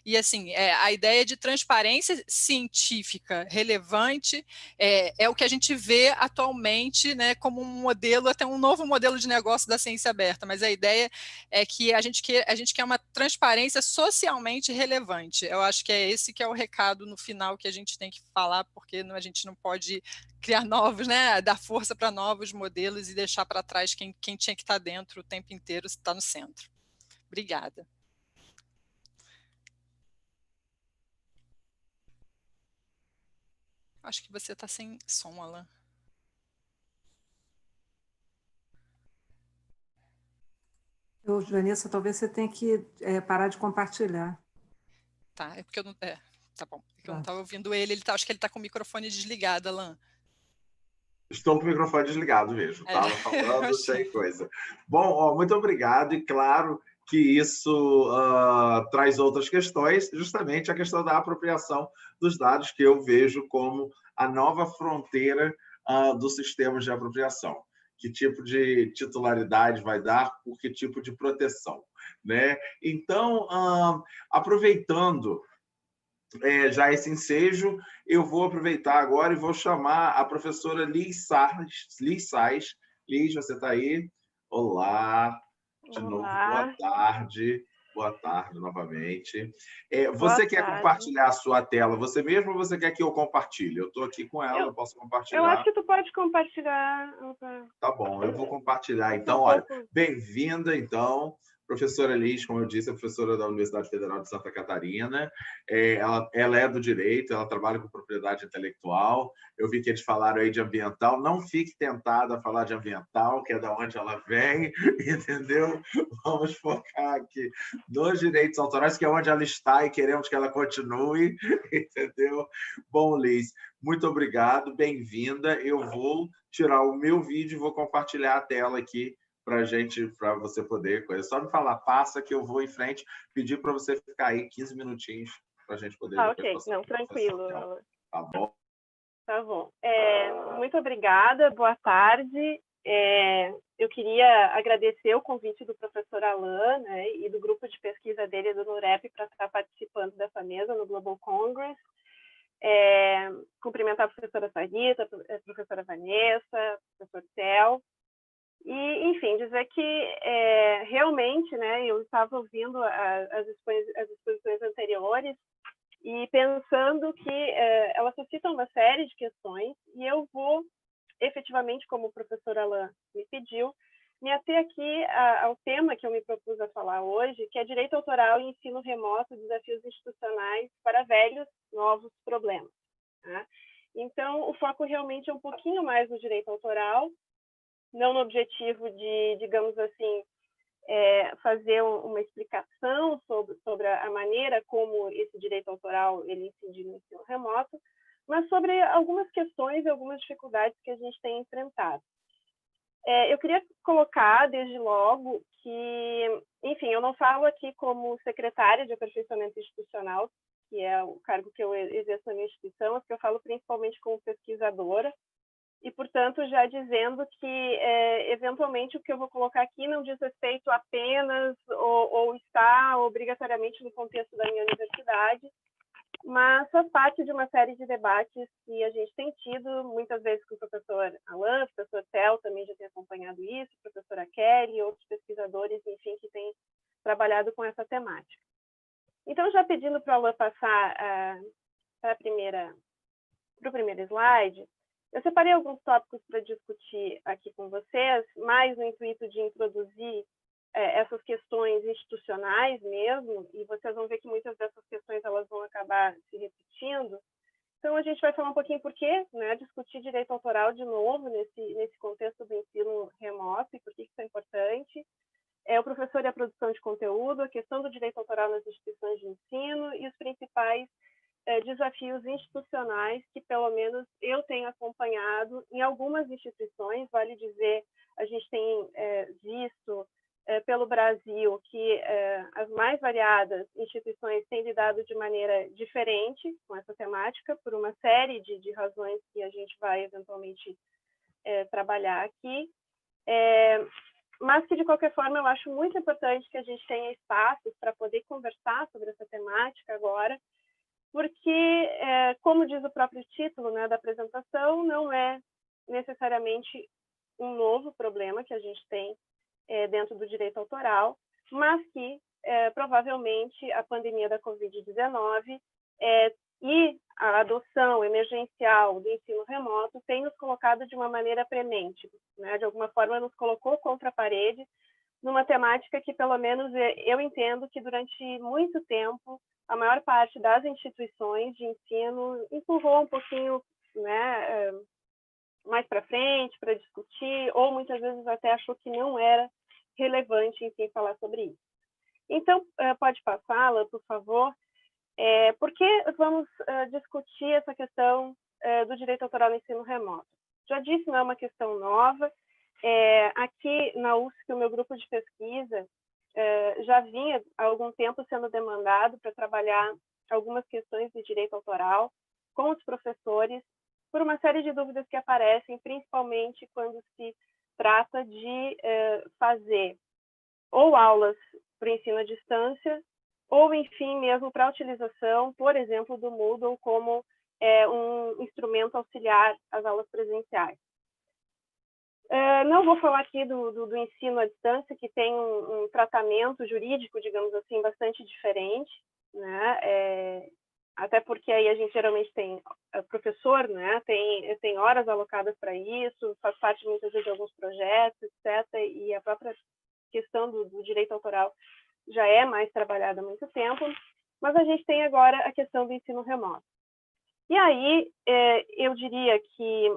e assim, a ideia de transparência científica relevante é o que a gente vê atualmente, né, como um modelo, até um novo modelo de negócio da ciência aberta, mas a ideia é que a gente quer uma transparência socialmente relevante. Eu acho que é esse que é o recado no final que a gente tem que falar, porque a gente não pode criar novos, né, dar força para novos modelos e deixar para trás quem tinha que estar dentro o tempo inteiro, está no centro. Obrigada. Acho que você está sem som, Alan. Vanessa, talvez você tenha que parar de compartilhar. Tá, é porque eu não... tá bom. É que eu não Tá. estava ouvindo ele, acho que ele está com o microfone desligado, Alan. Estou com o microfone desligado mesmo, estava falando sem achei. coisa. Bom, muito obrigado, e claro que isso traz outras questões, justamente a questão da apropriação dos dados, que eu vejo como a nova fronteira dos sistemas de apropriação. Que tipo de titularidade vai dar, por que tipo de proteção, né? Então, aproveitando já esse ensejo, eu vou aproveitar agora e vou chamar a professora Liz Sais. Liz, você está aí? Olá, de novo, boa tarde. Boa tarde, novamente. Você quer compartilhar a sua tela você mesmo ou você quer que eu compartilhe? Eu estou aqui com ela, eu posso compartilhar. Eu acho que tu pode compartilhar. Tá bom, eu vou compartilhar. Então, olha, bem-vinda, então. Professora Liz, como eu disse, é professora da Universidade Federal de Santa Catarina. Ela é do direito, ela trabalha com propriedade intelectual. Eu vi que eles falaram aí de ambiental. Não fique tentada a falar de ambiental, que é da onde ela vem, entendeu? Vamos focar aqui nos direitos autorais, que é onde ela está e queremos que ela continue, entendeu? Bom, Liz, muito obrigado, bem-vinda. Eu vou tirar o meu vídeo e vou compartilhar a tela aqui para você poder... Só me falar, passa que eu vou em frente, pedir para você ficar aí 15 minutinhos para a gente poder... ok, não, tranquilo. Tá bom? Tá bom. Muito obrigada, boa tarde. Eu queria agradecer o convite do professor Alan, né, e do grupo de pesquisa dele do NUREP para estar participando dessa mesa no Global Congress. Cumprimentar a professora Sarita, a professora Vanessa, o professor Theo. E, enfim, dizer que realmente, né, eu estava ouvindo as exposições anteriores e pensando que elas suscitam uma série de questões, e eu vou, efetivamente, como o professor Alan me pediu, me ater aqui ao tema que eu me propus a falar hoje, que é direito autoral e ensino remoto, desafios institucionais para velhos, novos problemas. Tá? Então, o foco realmente é um pouquinho mais no direito autoral, não no objetivo de, digamos assim, fazer uma explicação sobre a maneira como esse direito autoral ele incide no ensino remoto, mas sobre algumas questões e algumas dificuldades que a gente tem enfrentado. Eu queria colocar, desde logo, que, enfim, eu não falo aqui como secretária de aperfeiçoamento institucional, que é o cargo que eu exerço na minha instituição, mas que eu falo principalmente como pesquisadora, e, portanto, já dizendo que, eventualmente, o que eu vou colocar aqui não diz respeito apenas ou está obrigatoriamente no contexto da minha universidade, mas faz parte de uma série de debates que a gente tem tido, muitas vezes com o professor Alan, o professor Theo também já tem acompanhado isso, a professora Kelly, outros pesquisadores, enfim, que têm trabalhado com essa temática. Então, já pedindo para o Alan passar para o primeiro slide, eu separei alguns tópicos para discutir aqui com vocês, mais no intuito de introduzir essas questões institucionais mesmo, e vocês vão ver que muitas dessas questões elas vão acabar se repetindo. Então, a gente vai falar um pouquinho por quê, né, discutir direito autoral de novo nesse contexto do ensino remoto e por que isso é importante. O professor e a produção de conteúdo, a questão do direito autoral nas instituições de ensino e os principais desafios institucionais que, pelo menos, eu tenho acompanhado em algumas instituições. Vale dizer, a gente tem visto pelo Brasil que as mais variadas instituições têm lidado de maneira diferente com essa temática, por uma série de razões que a gente vai eventualmente trabalhar aqui. mas que, de qualquer forma, eu acho muito importante que a gente tenha espaços para poder conversar sobre essa temática agora, porque, como diz o próprio título, né, da apresentação, não é necessariamente um novo problema que a gente tem dentro do direito autoral, mas que, provavelmente, a pandemia da Covid-19 e a adoção emergencial do ensino remoto tem nos colocado de uma maneira premente, né? De alguma forma nos colocou contra a parede numa temática que, pelo menos, eu entendo que durante muito tempo a maior parte das instituições de ensino empurrou um pouquinho, né, mais para frente, para discutir, ou muitas vezes até achou que não era relevante, enfim, falar sobre isso. Então, pode passá-la, por favor. Por que vamos discutir essa questão do direito autoral no ensino remoto? Já disse, não é uma questão nova. Aqui na USP, o meu grupo de pesquisa já vinha há algum tempo sendo demandado para trabalhar algumas questões de direito autoral com os professores, por uma série de dúvidas que aparecem, principalmente quando se trata de fazer ou aulas para ensino à distância, ou, enfim, mesmo para a utilização, por exemplo, do Moodle como um instrumento auxiliar às aulas presenciais. Não vou falar aqui do ensino à distância, que tem um tratamento jurídico, digamos assim, bastante diferente, né? Até porque aí a gente geralmente tem professor, né? Tem horas alocadas para isso, faz parte muitas vezes de alguns projetos, etc. E a própria questão do direito autoral já é mais trabalhada há muito tempo, mas a gente tem agora a questão do ensino remoto. E aí, eu diria que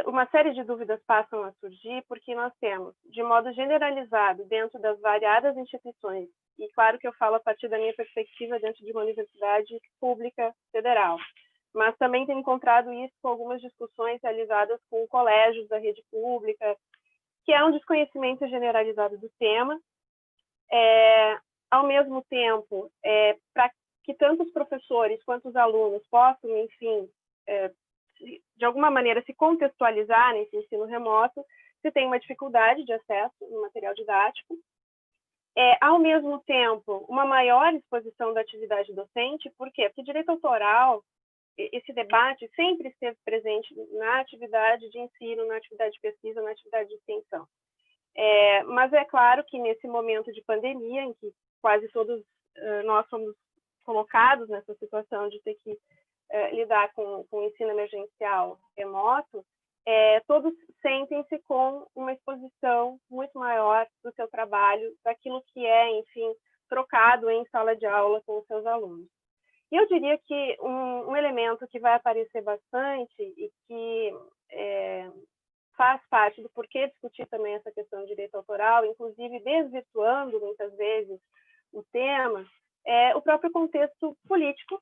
uma série de dúvidas passam a surgir, porque nós temos, de modo generalizado, dentro das variadas instituições, e claro que eu falo a partir da minha perspectiva dentro de uma universidade pública federal, mas também tenho encontrado isso com algumas discussões realizadas com colégios da rede pública, que é um desconhecimento generalizado do tema. Ao mesmo tempo, para que tanto os professores quanto os alunos possam, enfim, de alguma maneira se contextualizar nesse ensino remoto, se tem uma dificuldade de acesso no material didático. Ao mesmo tempo, uma maior exposição da atividade docente. Por quê? Porque direito autoral, esse debate sempre esteve presente na atividade de ensino, na atividade de pesquisa, na atividade de extensão. Mas é claro que nesse momento de pandemia, em que quase todos nós somos colocados nessa situação de ter que lidar com o ensino emergencial remoto, todos sentem-se com uma exposição muito maior do seu trabalho, daquilo que enfim, trocado em sala de aula com os seus alunos. E eu diria que um elemento que vai aparecer bastante e que faz parte do porquê discutir também essa questão de direito autoral, inclusive desvirtuando muitas vezes o tema, é o próprio contexto político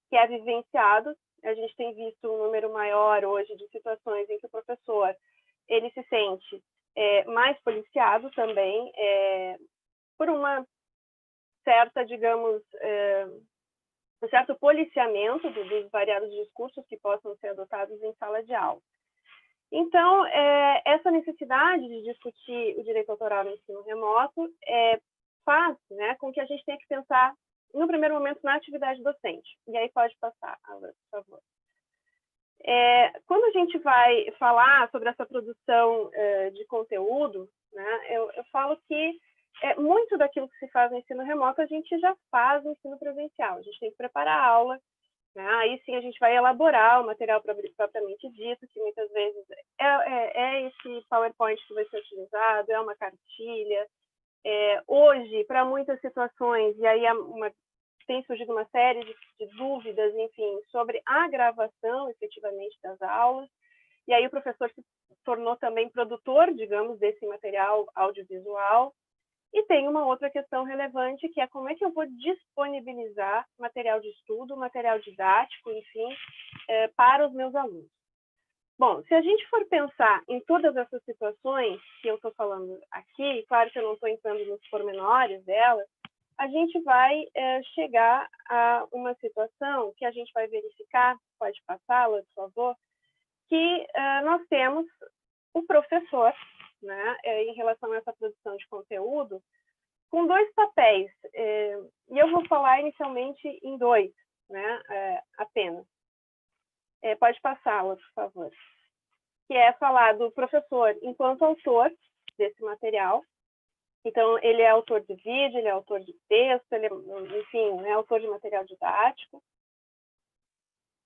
que é vivenciado. A gente tem visto um número maior hoje de situações em que o professor ele se sente mais policiado também por uma certa, digamos, um certo policiamento dos variados discursos que possam ser adotados em sala de aula. Então, essa necessidade de discutir o direito autoral no ensino remoto faz, né, com que a gente tenha que pensar, no primeiro momento, na atividade docente. E aí pode passar, Alan, por favor. Quando a gente vai falar sobre essa produção de conteúdo, né, eu falo que muito daquilo que se faz no ensino remoto a gente já faz no ensino presencial. A gente tem que preparar a aula, né? Aí sim a gente vai elaborar o material propriamente dito, que muitas vezes esse PowerPoint que vai ser utilizado, é uma cartilha. Hoje, para muitas situações, e aí tem surgido uma série de dúvidas, enfim, sobre a gravação, efetivamente, das aulas, e aí o professor se tornou também produtor, digamos, desse material audiovisual. E tem uma outra questão relevante, que é como é que eu vou disponibilizar material de estudo, material didático, enfim, para os meus alunos. Bom, se a gente for pensar em todas essas situações que eu estou falando aqui, claro que eu não estou entrando nos pormenores delas, a gente vai chegar a uma situação que a gente vai verificar, pode passá-la, por favor, que nós temos o professor, né, em relação a essa produção de conteúdo, com dois papéis, e eu vou falar inicialmente em dois, né, apenas. Pode passá-la, por favor. Que é falar do professor enquanto autor desse material. Então, ele é autor de vídeo, ele é autor de texto, ele é, enfim, é autor de material didático.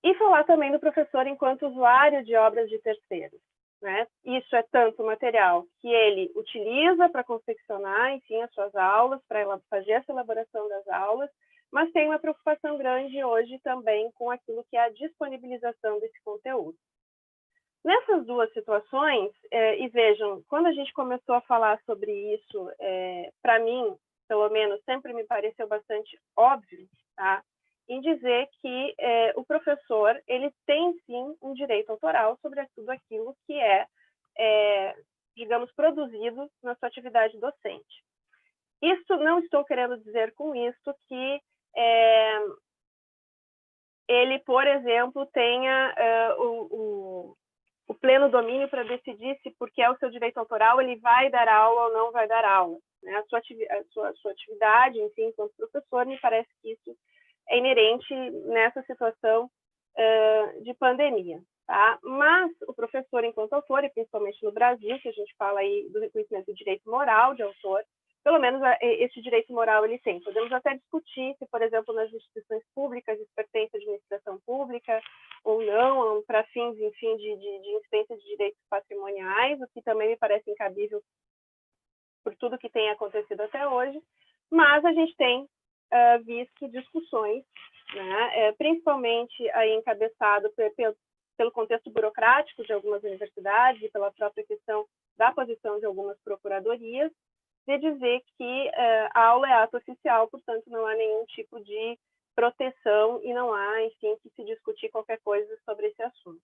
E falar também do professor enquanto usuário de obras de terceiros, né? Isso é tanto material que ele utiliza para confeccionar, enfim, as suas aulas, para fazer essa elaboração das aulas, mas tem uma preocupação grande hoje também com aquilo que é a disponibilização desse conteúdo. Nessas duas situações, e vejam, quando a gente começou a falar sobre isso, para mim, pelo menos, sempre me pareceu bastante óbvio, tá? Em dizer que o professor ele tem, sim, um direito autoral sobre tudo aquilo que digamos, produzido na sua atividade docente. Isso não estou querendo dizer com isso que ele, por exemplo, tenha o pleno domínio para decidir se, porque é o seu direito autoral, ele vai dar aula ou não vai dar aula, né? A sua atividade, enfim, enquanto professor, me parece que isso é inerente nessa situação de pandemia, tá? Mas o professor, enquanto autor, e principalmente no Brasil, que a gente fala aí do reconhecimento do direito moral de autor, pelo menos esse direito moral ele tem. Podemos até discutir se, por exemplo, nas instituições públicas isso pertence à administração pública ou não, para fins, enfim, de incidência de direitos patrimoniais, o que também me parece incabível por tudo que tem acontecido até hoje, mas a gente tem visto discussões, né, principalmente aí encabeçado pelo contexto burocrático de algumas universidades e pela própria questão da posição de algumas procuradorias, de dizer que a aula é ato oficial, portanto, não há nenhum tipo de proteção e não há, enfim, que se discutir qualquer coisa sobre esse assunto.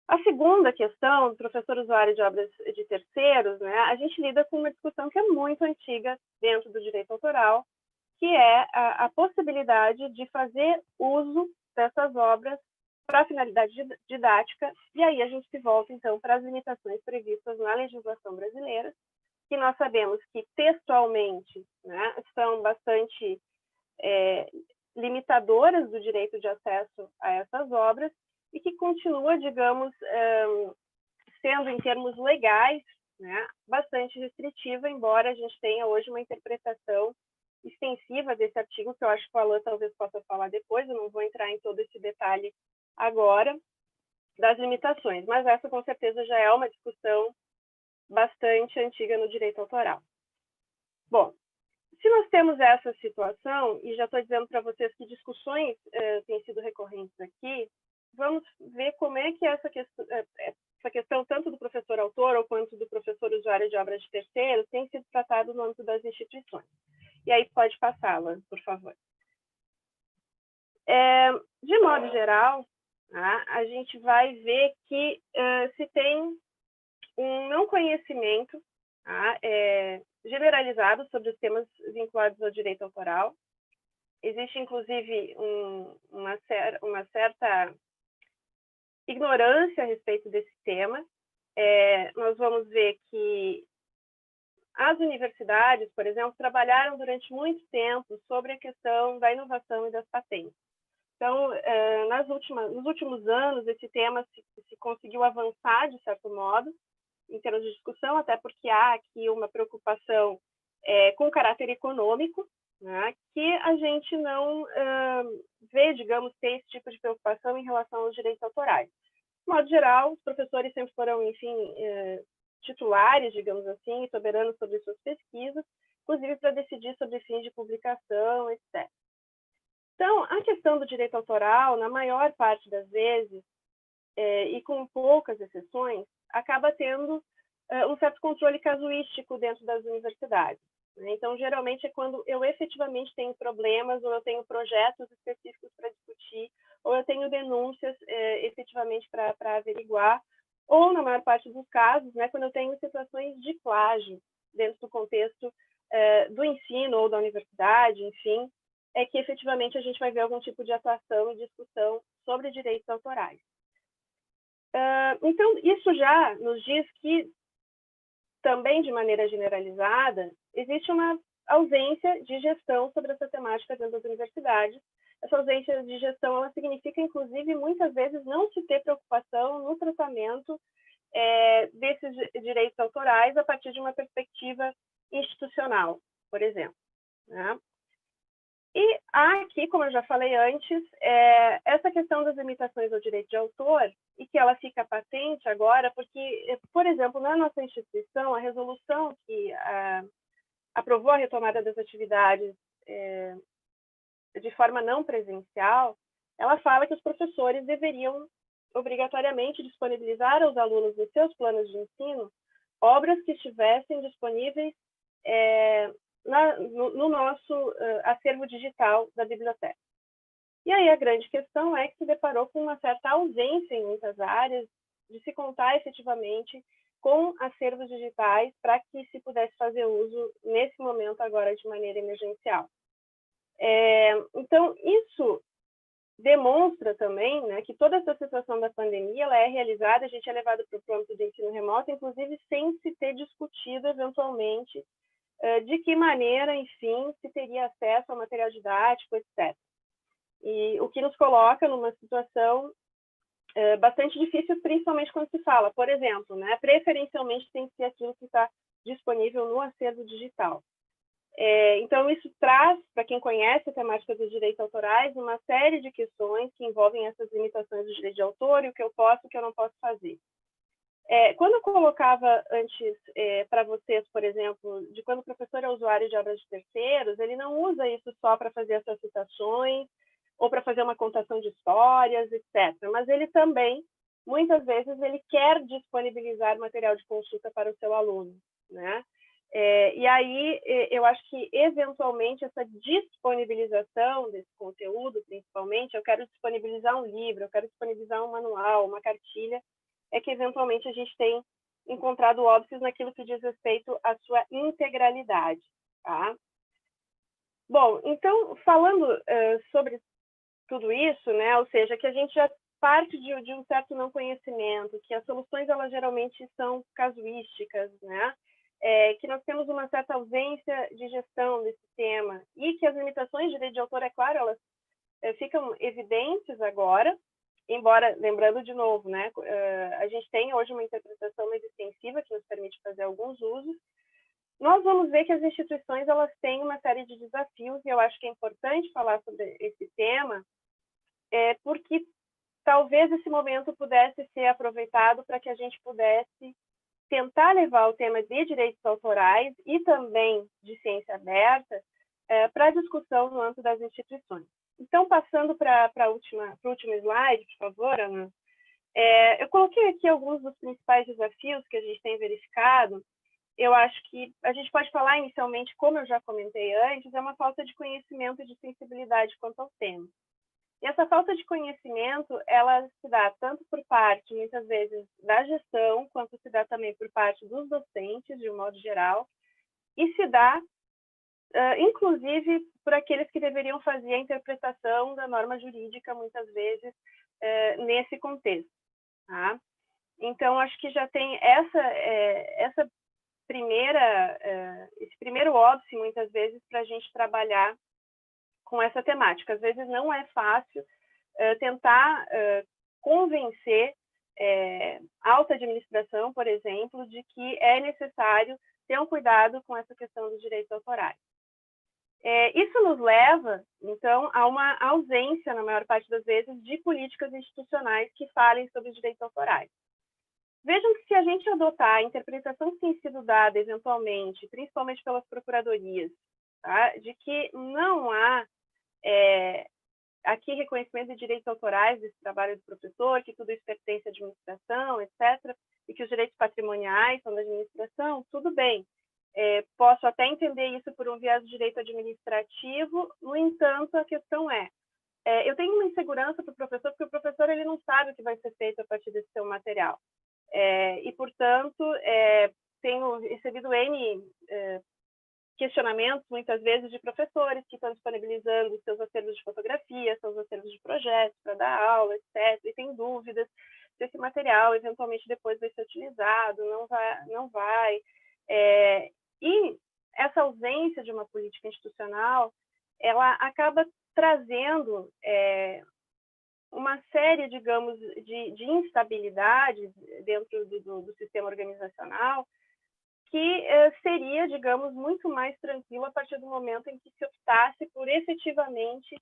A segunda questão, do professor usuário de obras de terceiros, né, a gente lida com uma discussão que é muito antiga dentro do direito autoral, que é a possibilidade de fazer uso dessas obras para finalidade didática, e aí a gente se volta, então, para as limitações previstas na legislação brasileira, que nós sabemos que textualmente, né, são bastante limitadoras do direito de acesso a essas obras e que continua, digamos, sendo em termos legais, né, bastante restritiva, embora a gente tenha hoje uma interpretação extensiva desse artigo, que eu acho que o Alain talvez possa falar depois, eu não vou entrar em todo esse detalhe agora, das limitações, mas essa com certeza já é uma discussão bastante antiga no direito autoral. Bom, se nós temos essa situação, e já estou dizendo para vocês que discussões têm sido recorrentes aqui, vamos ver como é que essa questão tanto do professor autor ou quanto do professor usuário de obras de terceiros tem sido tratado no âmbito das instituições. E aí pode passá-la, por favor. De modo geral, a gente vai ver que se tem um não conhecimento generalizado sobre os temas vinculados ao direito autoral. Existe, inclusive, uma certa ignorância a respeito desse tema. Nós vamos ver que as universidades, por exemplo, trabalharam durante muito tempo sobre a questão da inovação e das patentes. Então, nos últimos anos, esse tema se conseguiu avançar, de certo modo, em termos de discussão, até porque há aqui uma preocupação com caráter econômico, né, que a gente não vê, digamos, ter esse tipo de preocupação em relação aos direitos autorais. De modo geral, os professores sempre foram, enfim, titulares, digamos assim, e soberanos sobre suas pesquisas, inclusive para decidir sobre fins de publicação, etc. Então, a questão do direito autoral, na maior parte das vezes, e com poucas exceções, acaba tendo um certo controle casuístico dentro das universidades. Né? Então, geralmente é quando eu efetivamente tenho problemas, ou eu tenho projetos específicos para discutir, ou eu tenho denúncias efetivamente para averiguar, ou, na maior parte dos casos, né, quando eu tenho situações de plágio dentro do contexto do ensino ou da universidade, enfim, é que efetivamente a gente vai ver algum tipo de atuação e discussão sobre direitos autorais. Então, isso já nos diz que, também de maneira generalizada, existe uma ausência de gestão sobre essa temática dentro das universidades. Essa ausência de gestão, ela significa, inclusive, muitas vezes não se ter preocupação no tratamento desses direitos autorais a partir de uma perspectiva institucional, por exemplo, né? E há aqui, como eu já falei antes, essa questão das limitações ao direito de autor, e que ela fica patente agora, porque, por exemplo, na nossa instituição, a resolução que aprovou a retomada das atividades de forma não presencial, ela fala que os professores deveriam obrigatoriamente disponibilizar aos alunos nos seus planos de ensino obras que estivessem disponíveis no nosso acervo digital da biblioteca. E aí a grande questão é que se deparou com uma certa ausência em muitas áreas de se contar efetivamente com acervos digitais para que se pudesse fazer uso nesse momento agora de maneira emergencial. Então, isso demonstra também, né, que toda essa situação da pandemia ela é realizada, a gente é levado para o âmbito de ensino remoto, inclusive sem se ter discutido eventualmente de que maneira, enfim, se teria acesso ao material didático, etc. E o que nos coloca numa situação bastante difícil, principalmente quando se fala, por exemplo, né, preferencialmente tem que ser aquilo que está disponível no acervo digital. Então, isso traz, para quem conhece a temática dos direitos autorais, uma série de questões que envolvem essas limitações do direito de autor e o que eu posso e o que eu não posso fazer. Quando eu colocava antes para vocês, por exemplo, de quando o professor é usuário de obras de terceiros, ele não usa isso só para fazer essas citações ou para fazer uma contação de histórias, etc. Mas ele também, muitas vezes, ele quer disponibilizar material de consulta para o seu aluno, né? E aí, eu acho que, eventualmente, essa disponibilização desse conteúdo, principalmente, eu quero disponibilizar um livro, eu quero disponibilizar um manual, uma cartilha, é que, eventualmente, a gente tem encontrado óbices naquilo que diz respeito à sua integralidade, tá? Bom, então, falando sobre tudo isso, né, ou seja, que a gente já parte de um certo não conhecimento, que as soluções, elas geralmente são casuísticas, né? Que nós temos uma certa ausência de gestão desse tema e que as limitações de direito de autor, é claro, elas ficam evidentes agora, embora, lembrando de novo, né, a gente tem hoje uma interpretação mais extensiva que nos permite fazer alguns usos. Nós vamos ver que as instituições, elas têm uma série de desafios, e eu acho que é importante falar sobre esse tema, porque talvez esse momento pudesse ser aproveitado para que a gente pudesse tentar levar o tema de direitos autorais e também de ciência aberta para a discussão no âmbito das instituições. Então, passando para o último slide, por favor, Ana, eu coloquei aqui alguns dos principais desafios que a gente tem verificado. Eu acho que a gente pode falar inicialmente, como eu já comentei antes, é uma falta de conhecimento e de sensibilidade quanto ao tema. E essa falta de conhecimento, ela se dá tanto por parte, muitas vezes, da gestão, quanto se dá também por parte dos docentes, de um modo geral, e se dá, inclusive, por aqueles que deveriam fazer a interpretação da norma jurídica, muitas vezes, nesse contexto. Tá? Então, acho que já tem esse primeiro óbice, muitas vezes, para a gente trabalhar com essa temática. Às vezes não é fácil tentar convencer a alta administração, por exemplo, de que é necessário ter um cuidado com essa questão dos direitos autorais. Isso nos leva, então, a uma ausência, na maior parte das vezes, de políticas institucionais que falem sobre os direitos autorais. Vejam que se a gente adotar a interpretação que tem sido dada, eventualmente, principalmente pelas procuradorias, tá, de que não há aqui reconhecimento de direitos autorais desse trabalho do professor, que tudo isso pertence à administração, etc., e que os direitos patrimoniais são da administração, tudo bem. Posso até entender isso por um viés do direito administrativo, no entanto, a questão eu tenho uma insegurança para o professor, porque o professor ele não sabe o que vai ser feito a partir desse seu material. E, portanto, tenho recebido N questionamentos, muitas vezes, de professores que estão disponibilizando seus acervos de fotografia, seus acervos de projetos para dar aula, etc., e tem dúvidas. se esse material eventualmente depois vai ser utilizado, não vai. E essa ausência de uma política institucional, ela acaba trazendo uma série, digamos, de instabilidades dentro do sistema organizacional, que seria, digamos, muito mais tranquilo a partir do momento em que se optasse por efetivamente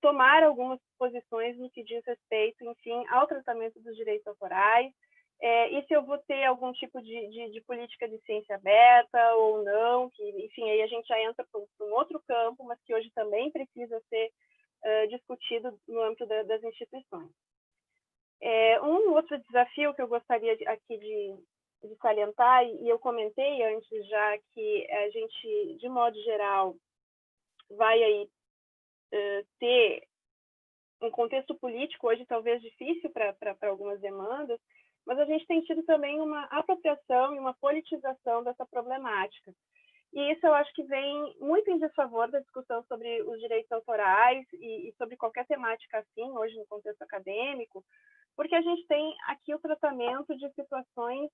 tomar algumas posições no que diz respeito, enfim, ao tratamento dos direitos autorais, e se eu vou ter algum tipo de política de ciência aberta ou não, que, enfim, aí a gente já entra para um outro campo, mas que hoje também precisa ser discutido no âmbito das instituições. Um outro desafio que eu gostaria aqui de salientar, e eu comentei antes já, que a gente, de modo geral, vai aí ter um contexto político hoje talvez difícil para algumas demandas, mas a gente tem tido também uma apropriação e uma politização dessa problemática. E isso eu acho que vem muito em desfavor da discussão sobre os direitos autorais e sobre qualquer temática assim, hoje no contexto acadêmico, porque a gente tem aqui o tratamento de situações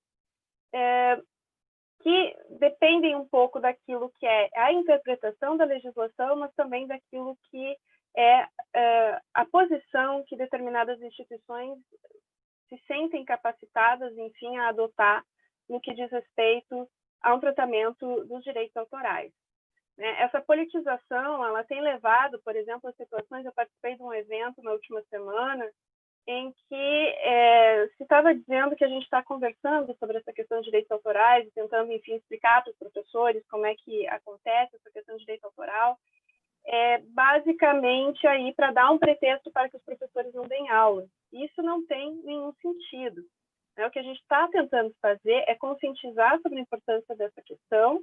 que dependem um pouco daquilo que é a interpretação da legislação, mas também daquilo que é a posição que determinadas instituições se sentem capacitadas, enfim, a adotar no que diz respeito a um tratamento dos direitos autorais. Essa politização, ela tem levado, por exemplo, a situações. Eu participei de um evento na última semana em que se estava dizendo que a gente está conversando sobre essa questão de direitos autorais, tentando, enfim, explicar para os professores como é que acontece essa questão de direito autoral, basicamente aí para dar um pretexto para que os professores não deem aula. Isso não tem nenhum sentido. O que a gente está tentando fazer é conscientizar sobre a importância dessa questão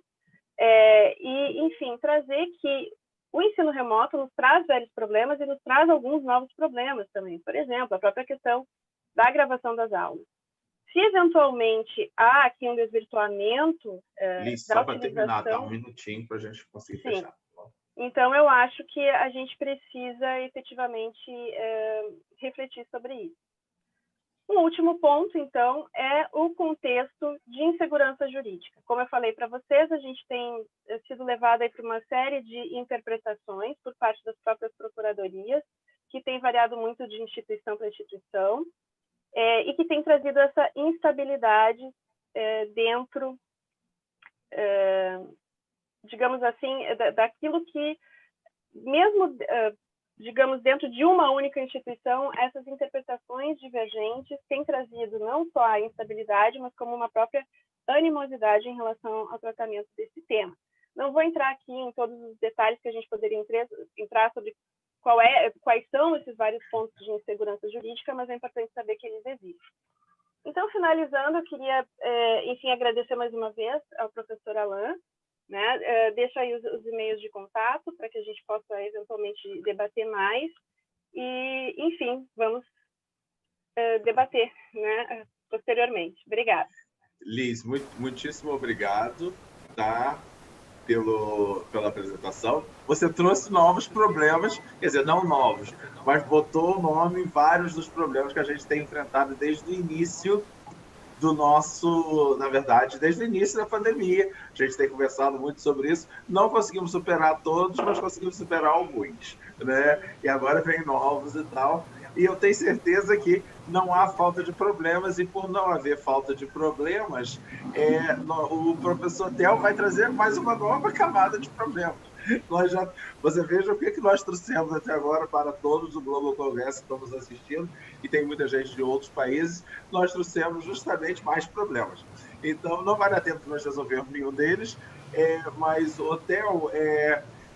e, enfim, trazer que o ensino remoto nos traz velhos problemas e nos traz alguns novos problemas também. Por exemplo, a própria questão da gravação das aulas. Se, eventualmente, há aqui um desvirtuamento Liz, só para terminar, dá um minutinho para a gente conseguir fechar. Então, eu acho que a gente precisa, efetivamente, refletir sobre isso. Um último ponto, então, é o contexto de insegurança jurídica. Como eu falei para vocês, a gente tem sido levado para uma série de interpretações por parte das próprias procuradorias, que tem variado muito de instituição para instituição, e que tem trazido essa instabilidade dentro, digamos assim, daquilo que, mesmo digamos, dentro de uma única instituição, essas interpretações divergentes têm trazido não só a instabilidade, mas como uma própria animosidade em relação ao tratamento desse tema. Não vou entrar aqui em todos os detalhes que a gente poderia entrar sobre quais são esses vários pontos de insegurança jurídica, mas é importante saber que eles existem. Então, finalizando, eu queria, enfim, agradecer mais uma vez ao professor Alain, deixa aí os e-mails de contato para que a gente possa eventualmente debater mais e, enfim, vamos debater posteriormente. Obrigada. Liz, muitíssimo obrigado, tá, pela apresentação. Você trouxe novos problemas, quer dizer, não novos, mas botou o nome em vários dos problemas que a gente tem enfrentado desde o início do nosso, na verdade, desde o início da pandemia. A gente tem conversado muito sobre isso. Não conseguimos superar todos, mas conseguimos superar alguns, E agora vem novos e tal. E eu tenho certeza que não há falta de problemas, e por não haver falta de problemas, o professor Theo vai trazer mais uma nova camada de problemas. Você veja o que nós trouxemos até agora para todos do Global Congresso que estamos assistindo, e tem muita gente de outros países. Nós trouxemos justamente mais problemas. Então, não vai dar tempo de nós resolvermos nenhum deles, mas o Theo,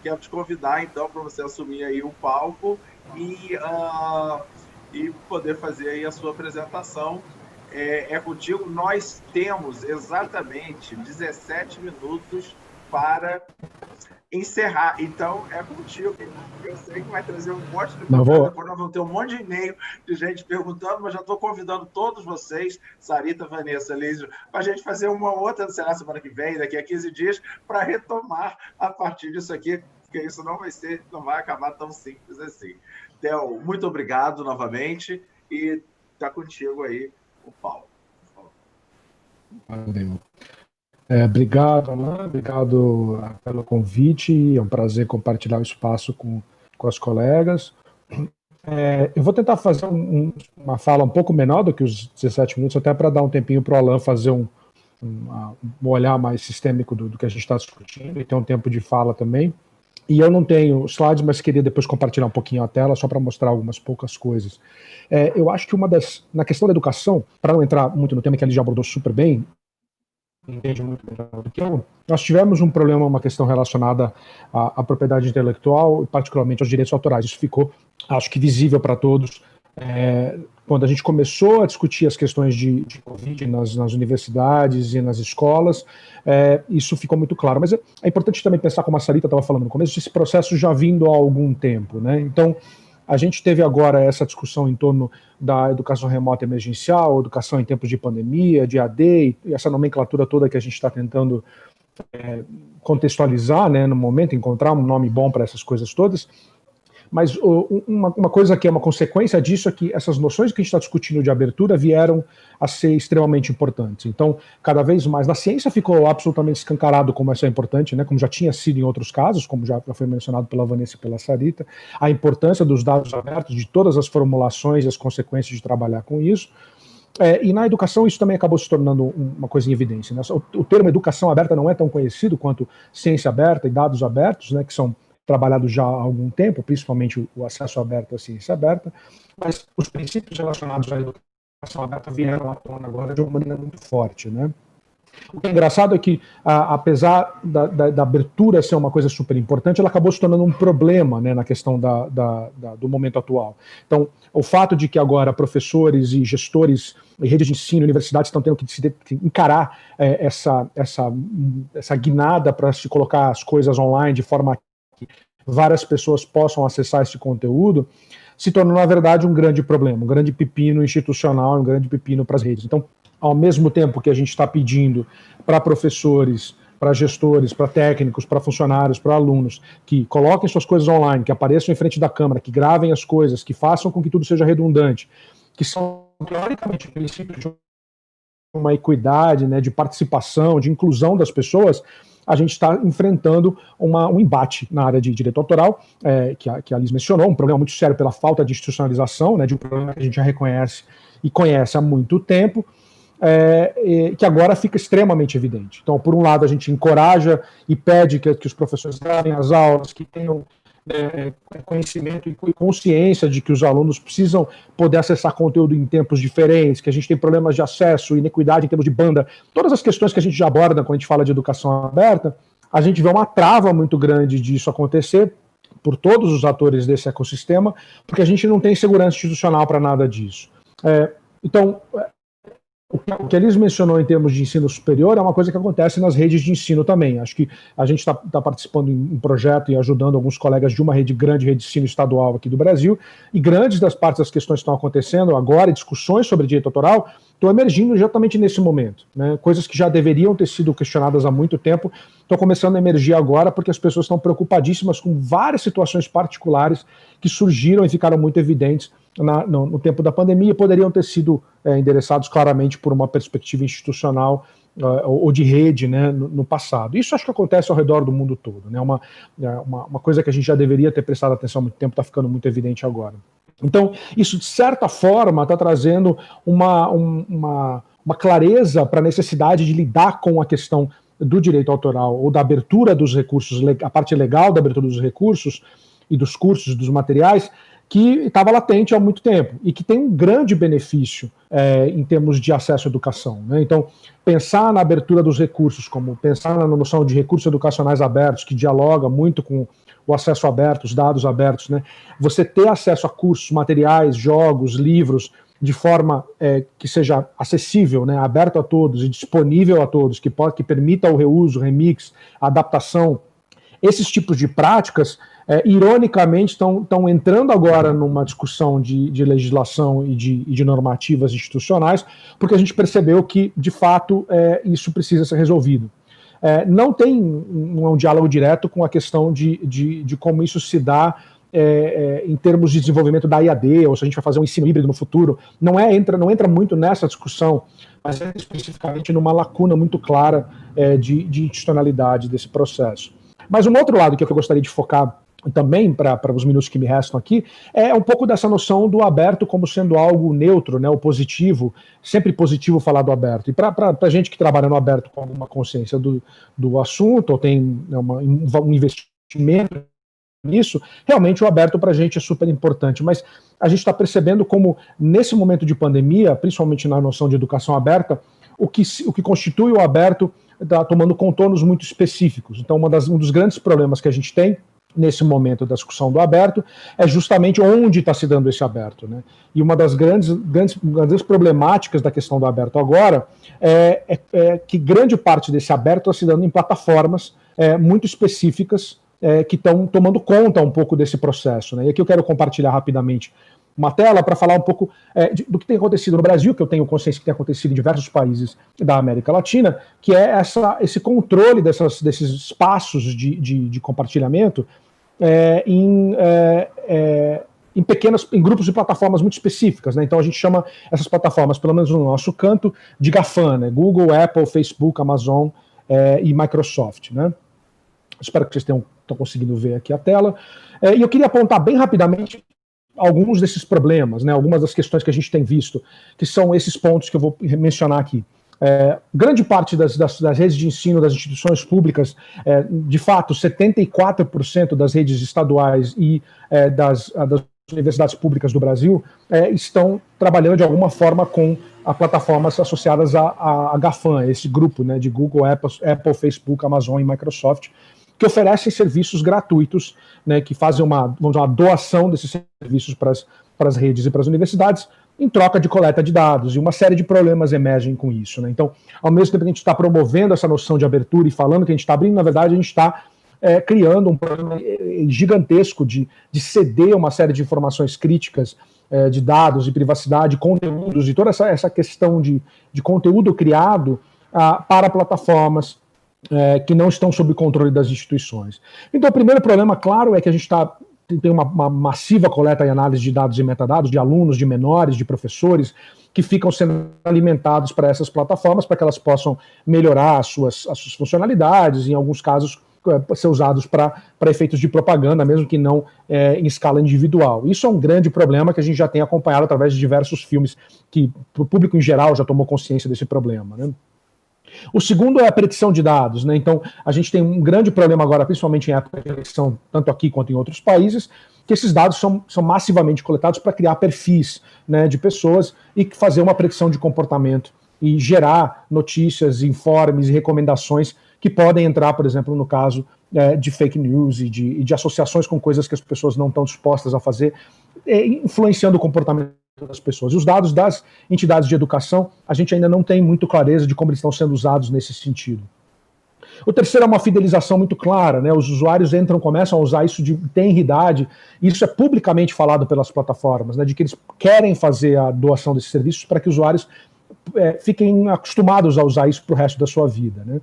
quero te convidar, então, para você assumir aí o palco e poder fazer aí a sua apresentação. É contigo. Nós temos exatamente 17 minutos para encerrar. Então, é contigo. Eu sei que vai trazer um monte de perguntas. Depois nós vamos ter um monte de e-mail de gente perguntando, mas já estou convidando todos vocês, Sarita, Vanessa, Lísio, para a gente fazer uma outra, será semana que vem, daqui a 15 dias, para retomar a partir disso aqui, porque isso não vai acabar tão simples assim. Theo, muito obrigado novamente, e está contigo aí o Paulo. Valeu. Obrigado, Alain, obrigado pelo convite, é um prazer compartilhar o espaço com as colegas. Eu vou tentar fazer uma fala um pouco menor do que os 17 minutos, até para dar um tempinho para o Alain fazer um olhar mais sistêmico do que a gente está discutindo, e ter um tempo de fala também. E eu não tenho slides, mas queria depois compartilhar um pouquinho a tela, só para mostrar algumas poucas coisas. Eu acho que na questão da educação, para não entrar muito no tema que ele já abordou super bem, entende muito melhor do que eu, nós tivemos um problema, uma questão relacionada à propriedade intelectual, e particularmente aos direitos autorais. Isso ficou, acho que, visível para todos quando a gente começou a discutir as questões de Covid nas universidades e nas escolas. Isso ficou muito claro. Mas é importante também pensar, como a Sarita estava falando no começo, esse processo já vindo há algum tempo, né? Então, a gente teve agora essa discussão em torno da educação remota emergencial, educação em tempos de pandemia, de AD, e essa nomenclatura toda que a gente está tentando contextualizar, né, no momento, encontrar um nome bom para essas coisas todas. Mas uma coisa que é uma consequência disso é que essas noções que a gente está discutindo de abertura vieram a ser extremamente importantes. Então, cada vez mais, na ciência ficou absolutamente escancarado como isso é importante, né, como já tinha sido em outros casos, como já foi mencionado pela Vanessa e pela Sarita, a importância dos dados abertos, de todas as formulações e as consequências de trabalhar com isso. E na educação isso também acabou se tornando uma coisa em evidência, né? O termo educação aberta não é tão conhecido quanto ciência aberta e dados abertos, né, que são trabalhados já há algum tempo, principalmente o acesso aberto à ciência aberta, mas os princípios relacionados à educação aberta vieram à tona agora de uma maneira muito forte, né? O que é engraçado é que, apesar da abertura ser uma coisa super importante, ela acabou se tornando um problema, né, na questão do momento atual. Então, o fato de que agora professores e gestores e redes de ensino, universidades estão tendo que encarar essa guinada para se colocar as coisas online de forma que várias pessoas possam acessar esse conteúdo, se tornou, na verdade, um grande problema, um grande pepino institucional, um grande pepino para as redes. Então, ao mesmo tempo que a gente está pedindo para professores, para gestores, para técnicos, para funcionários, para alunos, que coloquem suas coisas online, que apareçam em frente da câmera, que gravem as coisas, que façam com que tudo seja redundante, que são, teoricamente, princípios de uma equidade, né, de participação, de inclusão das pessoas, a gente está enfrentando um embate na área de direito autoral, que a Liz mencionou, um problema muito sério pela falta de institucionalização, né, de um problema que a gente já reconhece e conhece há muito tempo, que agora fica extremamente evidente. Então, por um lado, a gente encoraja e pede que os professores gravem as aulas, que tenham conhecimento e consciência de que os alunos precisam poder acessar conteúdo em tempos diferentes, que a gente tem problemas de acesso, inequidade em termos de banda, todas as questões que a gente já aborda quando a gente fala de educação aberta, a gente vê uma trava muito grande disso acontecer por todos os atores desse ecossistema, porque a gente não tem segurança institucional para nada disso. Então, o que eles mencionou em termos de ensino superior é uma coisa que acontece nas redes de ensino também. Acho que a gente está participando em um projeto e ajudando alguns colegas de uma grande rede de ensino estadual aqui do Brasil, e grandes das partes das questões que estão acontecendo agora, e discussões sobre direito autoral, estão emergindo exatamente nesse momento, né? Coisas que já deveriam ter sido questionadas há muito tempo, estão começando a emergir agora porque as pessoas estão preocupadíssimas com várias situações particulares que surgiram e ficaram muito evidentes no tempo da pandemia, poderiam ter sido endereçados claramente por uma perspectiva institucional ou de rede, né, no passado. Isso acho que acontece ao redor do mundo todo, né? Uma coisa que a gente já deveria ter prestado atenção há muito tempo, está ficando muito evidente agora. Então, isso, de certa forma, está trazendo uma clareza para a necessidade de lidar com a questão do direito autoral ou da abertura dos recursos, a parte legal da abertura dos recursos e dos cursos, dos materiais, que estava latente há muito tempo e que tem um grande benefício em termos de acesso à educação, né? Então, pensar na abertura dos recursos, como pensar na noção de recursos educacionais abertos, que dialoga muito com o acesso aberto, os dados abertos, né? Você ter acesso a cursos, materiais, jogos, livros, de forma que seja acessível, né, aberto a todos e disponível a todos, que permita o reuso, remix, a adaptação. Esses tipos de práticas, ironicamente, estão entrando agora numa discussão de legislação e de normativas institucionais, porque a gente percebeu que, de fato, isso precisa ser resolvido. Não tem um diálogo direto com a questão de como isso se dá em termos de desenvolvimento da IAD, ou se a gente vai fazer um ensino híbrido no futuro, não entra muito nessa discussão, mas entra especificamente numa lacuna muito clara de institucionalidade desse processo. Mas um outro lado que eu gostaria de focar também, para os minutos que me restam aqui, é um pouco dessa noção do aberto como sendo algo neutro, né, o positivo, sempre positivo falar do aberto. E para a gente que trabalha no aberto com alguma consciência do assunto, ou tem um investimento nisso, realmente o aberto para a gente é super importante, mas a gente está percebendo como, nesse momento de pandemia, principalmente na noção de educação aberta, o que constitui o aberto está tomando contornos muito específicos. Então, um dos grandes problemas que a gente tem nesse momento da discussão do aberto é justamente onde está se dando esse aberto, né? E uma das grandes problemáticas da questão do aberto agora é que grande parte desse aberto está se dando em plataformas muito específicas que estão tomando conta um pouco desse processo, né? E aqui eu quero compartilhar rapidamente uma tela para falar um pouco do que tem acontecido no Brasil, que eu tenho consciência que tem acontecido em diversos países da América Latina, que é esse controle desses espaços de compartilhamento em grupos de plataformas muito específicas, né? Então a gente chama essas plataformas, pelo menos no nosso canto, de GAFAM, né? Google, Apple, Facebook, Amazon e Microsoft, né? Espero que vocês estão conseguindo ver aqui a tela. E eu queria apontar bem rapidamente alguns desses problemas, né? Algumas das questões que a gente tem visto, que são esses pontos que eu vou mencionar aqui. Grande parte das redes de ensino das instituições públicas, de fato, 74% das redes estaduais e das universidades públicas do Brasil estão trabalhando de alguma forma com plataformas associadas à GAFAM, esse grupo, né, de Google, Apple, Facebook, Amazon e Microsoft, que oferecem serviços gratuitos, né, que fazem uma doação desses serviços para as redes e para as universidades, em troca de coleta de dados, e uma série de problemas emergem com isso, né? Então, ao mesmo tempo que a gente está promovendo essa noção de abertura e falando que a gente está abrindo, na verdade, a gente está criando um problema gigantesco de ceder uma série de informações críticas de dados, de privacidade, conteúdos, e toda essa questão de conteúdo criado para plataformas que não estão sob controle das instituições. Então, o primeiro problema, claro, é que a gente tem uma massiva coleta e análise de dados e metadados de alunos, de menores, de professores, que ficam sendo alimentados para essas plataformas para que elas possam melhorar as suas funcionalidades, em alguns casos ser usados para efeitos de propaganda, mesmo que não em escala individual. Isso é um grande problema que a gente já tem acompanhado através de diversos filmes que o público em geral já tomou consciência desse problema, né? O segundo é a predição de dados, né? Então, a gente tem um grande problema agora, principalmente em época de eleição, tanto aqui quanto em outros países, que esses dados são massivamente coletados para criar perfis, né, de pessoas e fazer uma predição de comportamento e gerar notícias, informes e recomendações que podem entrar, por exemplo, no caso de fake news e de associações com coisas que as pessoas não estão dispostas a fazer, influenciando o comportamento das pessoas. E os dados das entidades de educação, a gente ainda não tem muito clareza de como eles estão sendo usados nesse sentido. O terceiro é uma fidelização muito clara, né? Os usuários começam a usar isso de tenridade, e isso é publicamente falado pelas plataformas, né? De que eles querem fazer a doação desses serviços para que os usuários fiquem acostumados a usar isso para o resto da sua vida, né?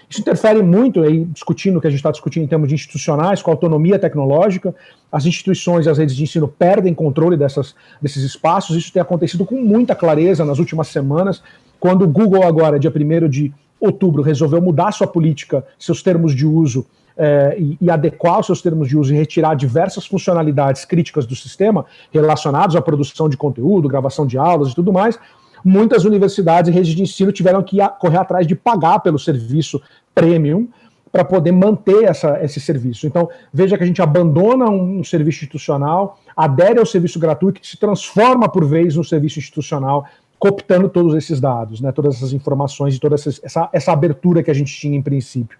Isso interfere muito, aí, discutindo o que a gente está discutindo em termos de institucionais, com a autonomia tecnológica. As instituições e as redes de ensino perdem controle desses espaços. Isso tem acontecido com muita clareza nas últimas semanas, quando o Google agora, dia 1º de outubro, resolveu mudar sua política, seus termos de uso, e adequar os seus termos de uso e retirar diversas funcionalidades críticas do sistema relacionadas à produção de conteúdo, gravação de aulas e tudo mais. Muitas universidades e redes de ensino tiveram que correr atrás de pagar pelo serviço premium para poder manter esse serviço. Então, veja que a gente abandona um serviço institucional, adere ao serviço gratuito, que se transforma, por vez, no serviço institucional, cooptando todos esses dados, né, todas essas informações e toda essa abertura que a gente tinha em princípio.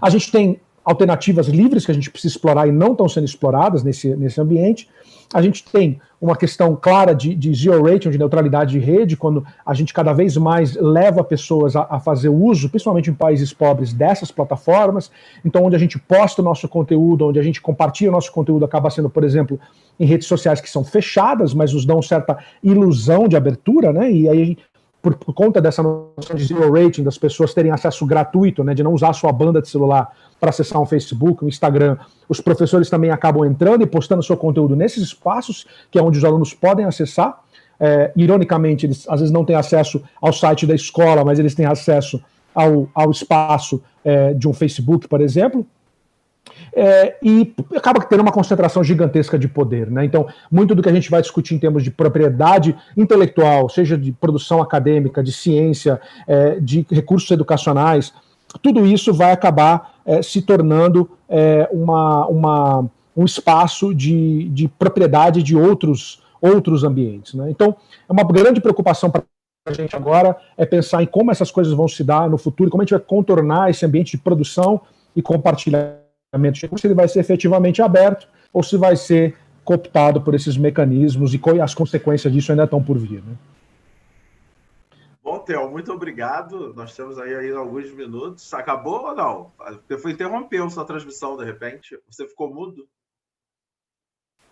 A gente tem alternativas livres que a gente precisa explorar e não estão sendo exploradas nesse ambiente. A gente tem uma questão clara de zero rating, de neutralidade de rede, quando a gente cada vez mais leva pessoas a fazer uso, principalmente em países pobres, dessas plataformas. Então, onde a gente posta o nosso conteúdo, onde a gente compartilha o nosso conteúdo, acaba sendo, por exemplo, em redes sociais que são fechadas, mas nos dão certa ilusão de abertura, né? E aí por conta dessa noção de zero rating, das pessoas terem acesso gratuito, né, de não usar a sua banda de celular para acessar um Facebook, um Instagram, os professores também acabam entrando e postando seu conteúdo nesses espaços, que é onde os alunos podem acessar. Ironicamente, eles às vezes não têm acesso ao site da escola, mas eles têm acesso ao espaço de um Facebook, por exemplo. E acaba tendo uma concentração gigantesca de poder, né? Então, muito do que a gente vai discutir em termos de propriedade intelectual, seja de produção acadêmica, de ciência, de recursos educacionais, tudo isso vai acabar se tornando um espaço de propriedade de outros ambientes, né? Então, é uma grande preocupação para a gente agora é pensar em como essas coisas vão se dar no futuro, como a gente vai contornar esse ambiente de produção e compartilhamento, se ele vai ser efetivamente aberto ou se vai ser cooptado por esses mecanismos e as consequências disso ainda estão por vir, né? Bom, Theo, muito obrigado. Nós temos aí alguns minutos. Acabou ou não? Você interrompeu sua transmissão, de repente. Você ficou mudo?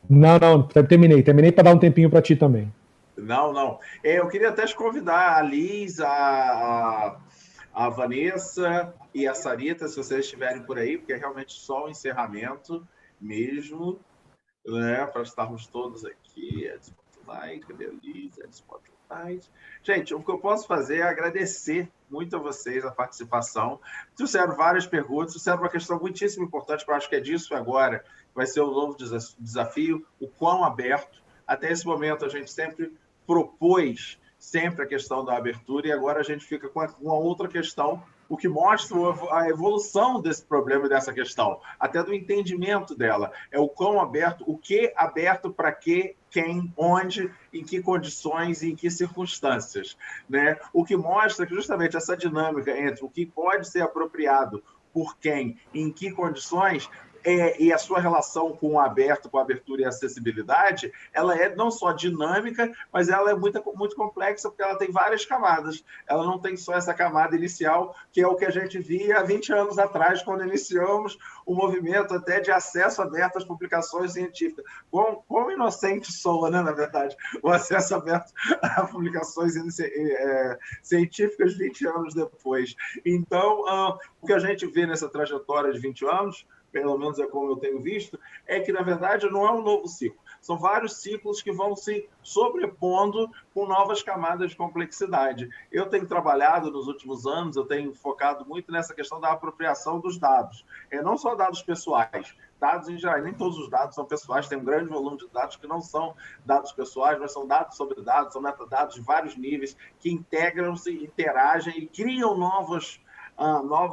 Não, terminei para dar um tempinho para ti também. Não. Eu queria até te convidar, a Liz, a Vanessa e a Sarita, se vocês estiverem por aí, porque é realmente só o encerramento mesmo, né? Para estarmos todos aqui. Cadê a Liz? Gente, o que eu posso fazer é agradecer muito a vocês a participação. Trouxeram várias perguntas, trouxeram uma questão muitíssimo importante, que eu acho que é disso agora, vai ser o novo desafio, o quão aberto. Até esse momento a gente sempre propôs a questão da abertura e agora a gente fica com uma outra questão, o que mostra a evolução desse problema e dessa questão, até do entendimento dela. É o quão aberto, o que aberto para quê, quem, onde, em que condições e em que circunstâncias, né? O que mostra que justamente essa dinâmica entre o que pode ser apropriado por quem, em que condições, e a sua relação com o aberto, com a abertura e a acessibilidade, ela é não só dinâmica, mas ela é muito, muito complexa, porque ela tem várias camadas. Ela não tem só essa camada inicial, que é o que a gente via há 20 anos atrás, quando iniciamos o movimento até de acesso aberto às publicações científicas. Quão inocente soa, né, na verdade, o acesso aberto a publicações científicas 20 anos depois. Então, o que a gente vê nessa trajetória de 20 anos, pelo menos é como eu tenho visto, é que, na verdade, não é um novo ciclo. São vários ciclos que vão se sobrepondo com novas camadas de complexidade. Eu tenho trabalhado nos últimos anos, eu tenho focado muito nessa questão da apropriação dos dados. Não só dados pessoais, dados em geral, nem todos os dados são pessoais, tem um grande volume de dados que não são dados pessoais, mas são dados sobre dados, são metadados de vários níveis que integram-se, interagem e criam novos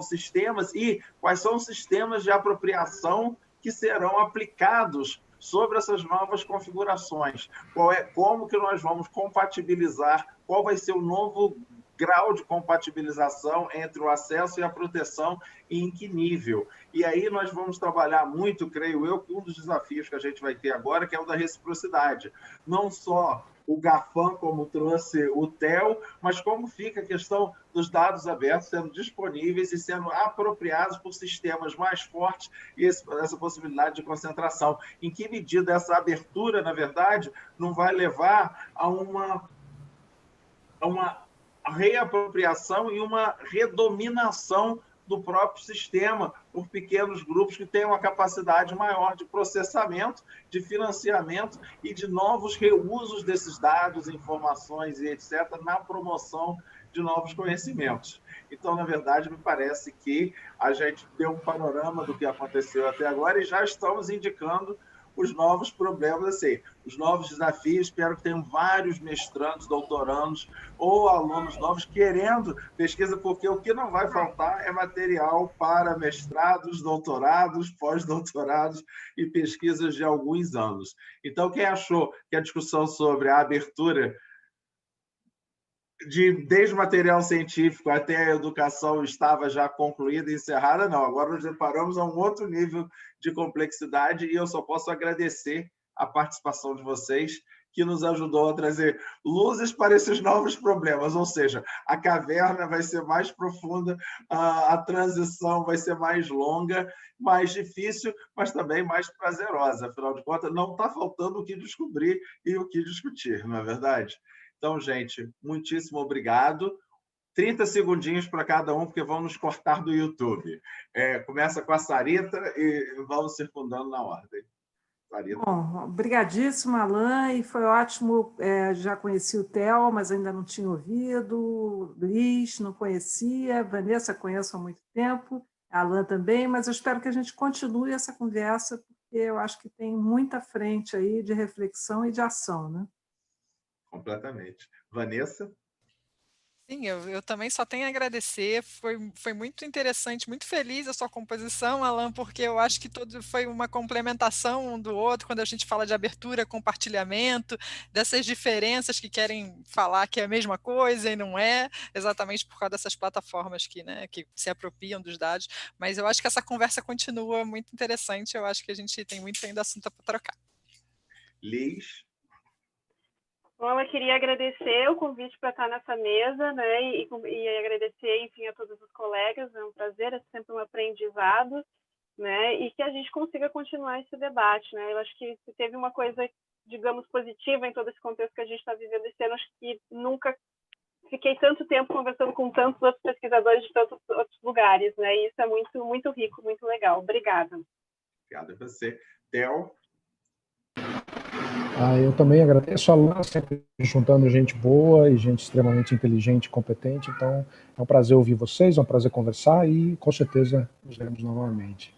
sistemas, e quais são os sistemas de apropriação que serão aplicados sobre essas novas configurações. Como que nós vamos compatibilizar, qual vai ser o novo grau de compatibilização entre o acesso e a proteção e em que nível. E aí nós vamos trabalhar muito, creio eu, que um dos desafios que a gente vai ter agora, que é o da reciprocidade. Não só o GAFAM, como trouxe o Theo, mas como fica a questão dos dados abertos sendo disponíveis e sendo apropriados por sistemas mais fortes e essa possibilidade de concentração. Em que medida essa abertura, na verdade, não vai levar a uma reapropriação e uma redominação do próprio sistema por pequenos grupos que têm uma capacidade maior de processamento, de financiamento e de novos reusos desses dados, informações e etc. na promoção de novos conhecimentos. Então, na verdade, me parece que a gente deu um panorama do que aconteceu até agora e já estamos indicando os novos problemas, assim, os novos desafios. Espero que tenham vários mestrandos, doutorandos ou alunos novos querendo pesquisa, porque o que não vai faltar é material para mestrados, doutorados, pós-doutorados e pesquisas de alguns anos. Então, quem achou que a discussão sobre a abertura desde o material científico até a educação estava já concluída e encerrada, não. Agora nos deparamos a um outro nível de complexidade e eu só posso agradecer a participação de vocês, que nos ajudou a trazer luzes para esses novos problemas, ou seja, a caverna vai ser mais profunda, a transição vai ser mais longa, mais difícil, mas também mais prazerosa. Afinal de contas, não está faltando o que descobrir e o que discutir, não é verdade? Então, gente, muitíssimo obrigado. 30 segundinhos para cada um, porque vamos nos cortar do YouTube. Começa com a Sarita e vamos circundando na ordem. Sarita. Bom, obrigadíssimo, Alain, e foi ótimo. Já conheci o Theo, mas ainda não tinha ouvido. Luiz, não conhecia. Vanessa, conheço há muito tempo. Alain também, mas eu espero que a gente continue essa conversa, porque eu acho que tem muita frente aí de reflexão e de ação, né? Completamente. Vanessa? Sim, eu também só tenho a agradecer, foi muito interessante, muito feliz a sua composição, Alan, porque eu acho que foi uma complementação um do outro, quando a gente fala de abertura, compartilhamento, dessas diferenças que querem falar que é a mesma coisa e não é, exatamente por causa dessas plataformas que se apropriam dos dados, mas eu acho que essa conversa continua muito interessante, eu acho que a gente tem muito ainda assunto para trocar. Liz? Bom, eu queria agradecer o convite para estar nessa mesa, né, e agradecer, enfim, a todos os colegas, é um prazer, é sempre um aprendizado, né, e que a gente consiga continuar esse debate, né, eu acho que se teve uma coisa, digamos, positiva em todo esse contexto que a gente está vivendo esse ano, acho que nunca fiquei tanto tempo conversando com tantos outros pesquisadores de tantos outros lugares, né, e isso é muito, muito rico, muito legal. Obrigada. Obrigado a você. Theo? Eu também agradeço a Alain, sempre juntando gente boa e gente extremamente inteligente e competente. Então, é um prazer ouvir vocês, é um prazer conversar e, com certeza, nos veremos novamente.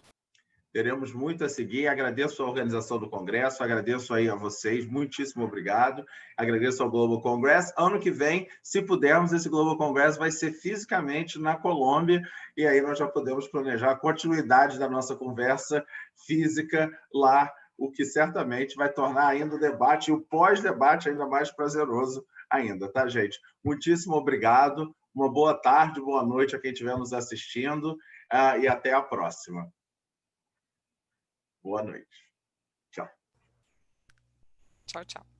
Teremos muito a seguir. Agradeço a organização do Congresso, agradeço aí a vocês, muitíssimo obrigado. Agradeço ao Global Congress. Ano que vem, se pudermos, esse Global Congress vai ser fisicamente na Colômbia, e aí nós já podemos planejar a continuidade da nossa conversa física lá, o que certamente vai tornar ainda o debate e o pós-debate ainda mais prazeroso ainda, tá, gente? Muitíssimo obrigado, uma boa tarde, boa noite a quem estiver nos assistindo, e até a próxima. Boa noite. Tchau. Tchau, tchau.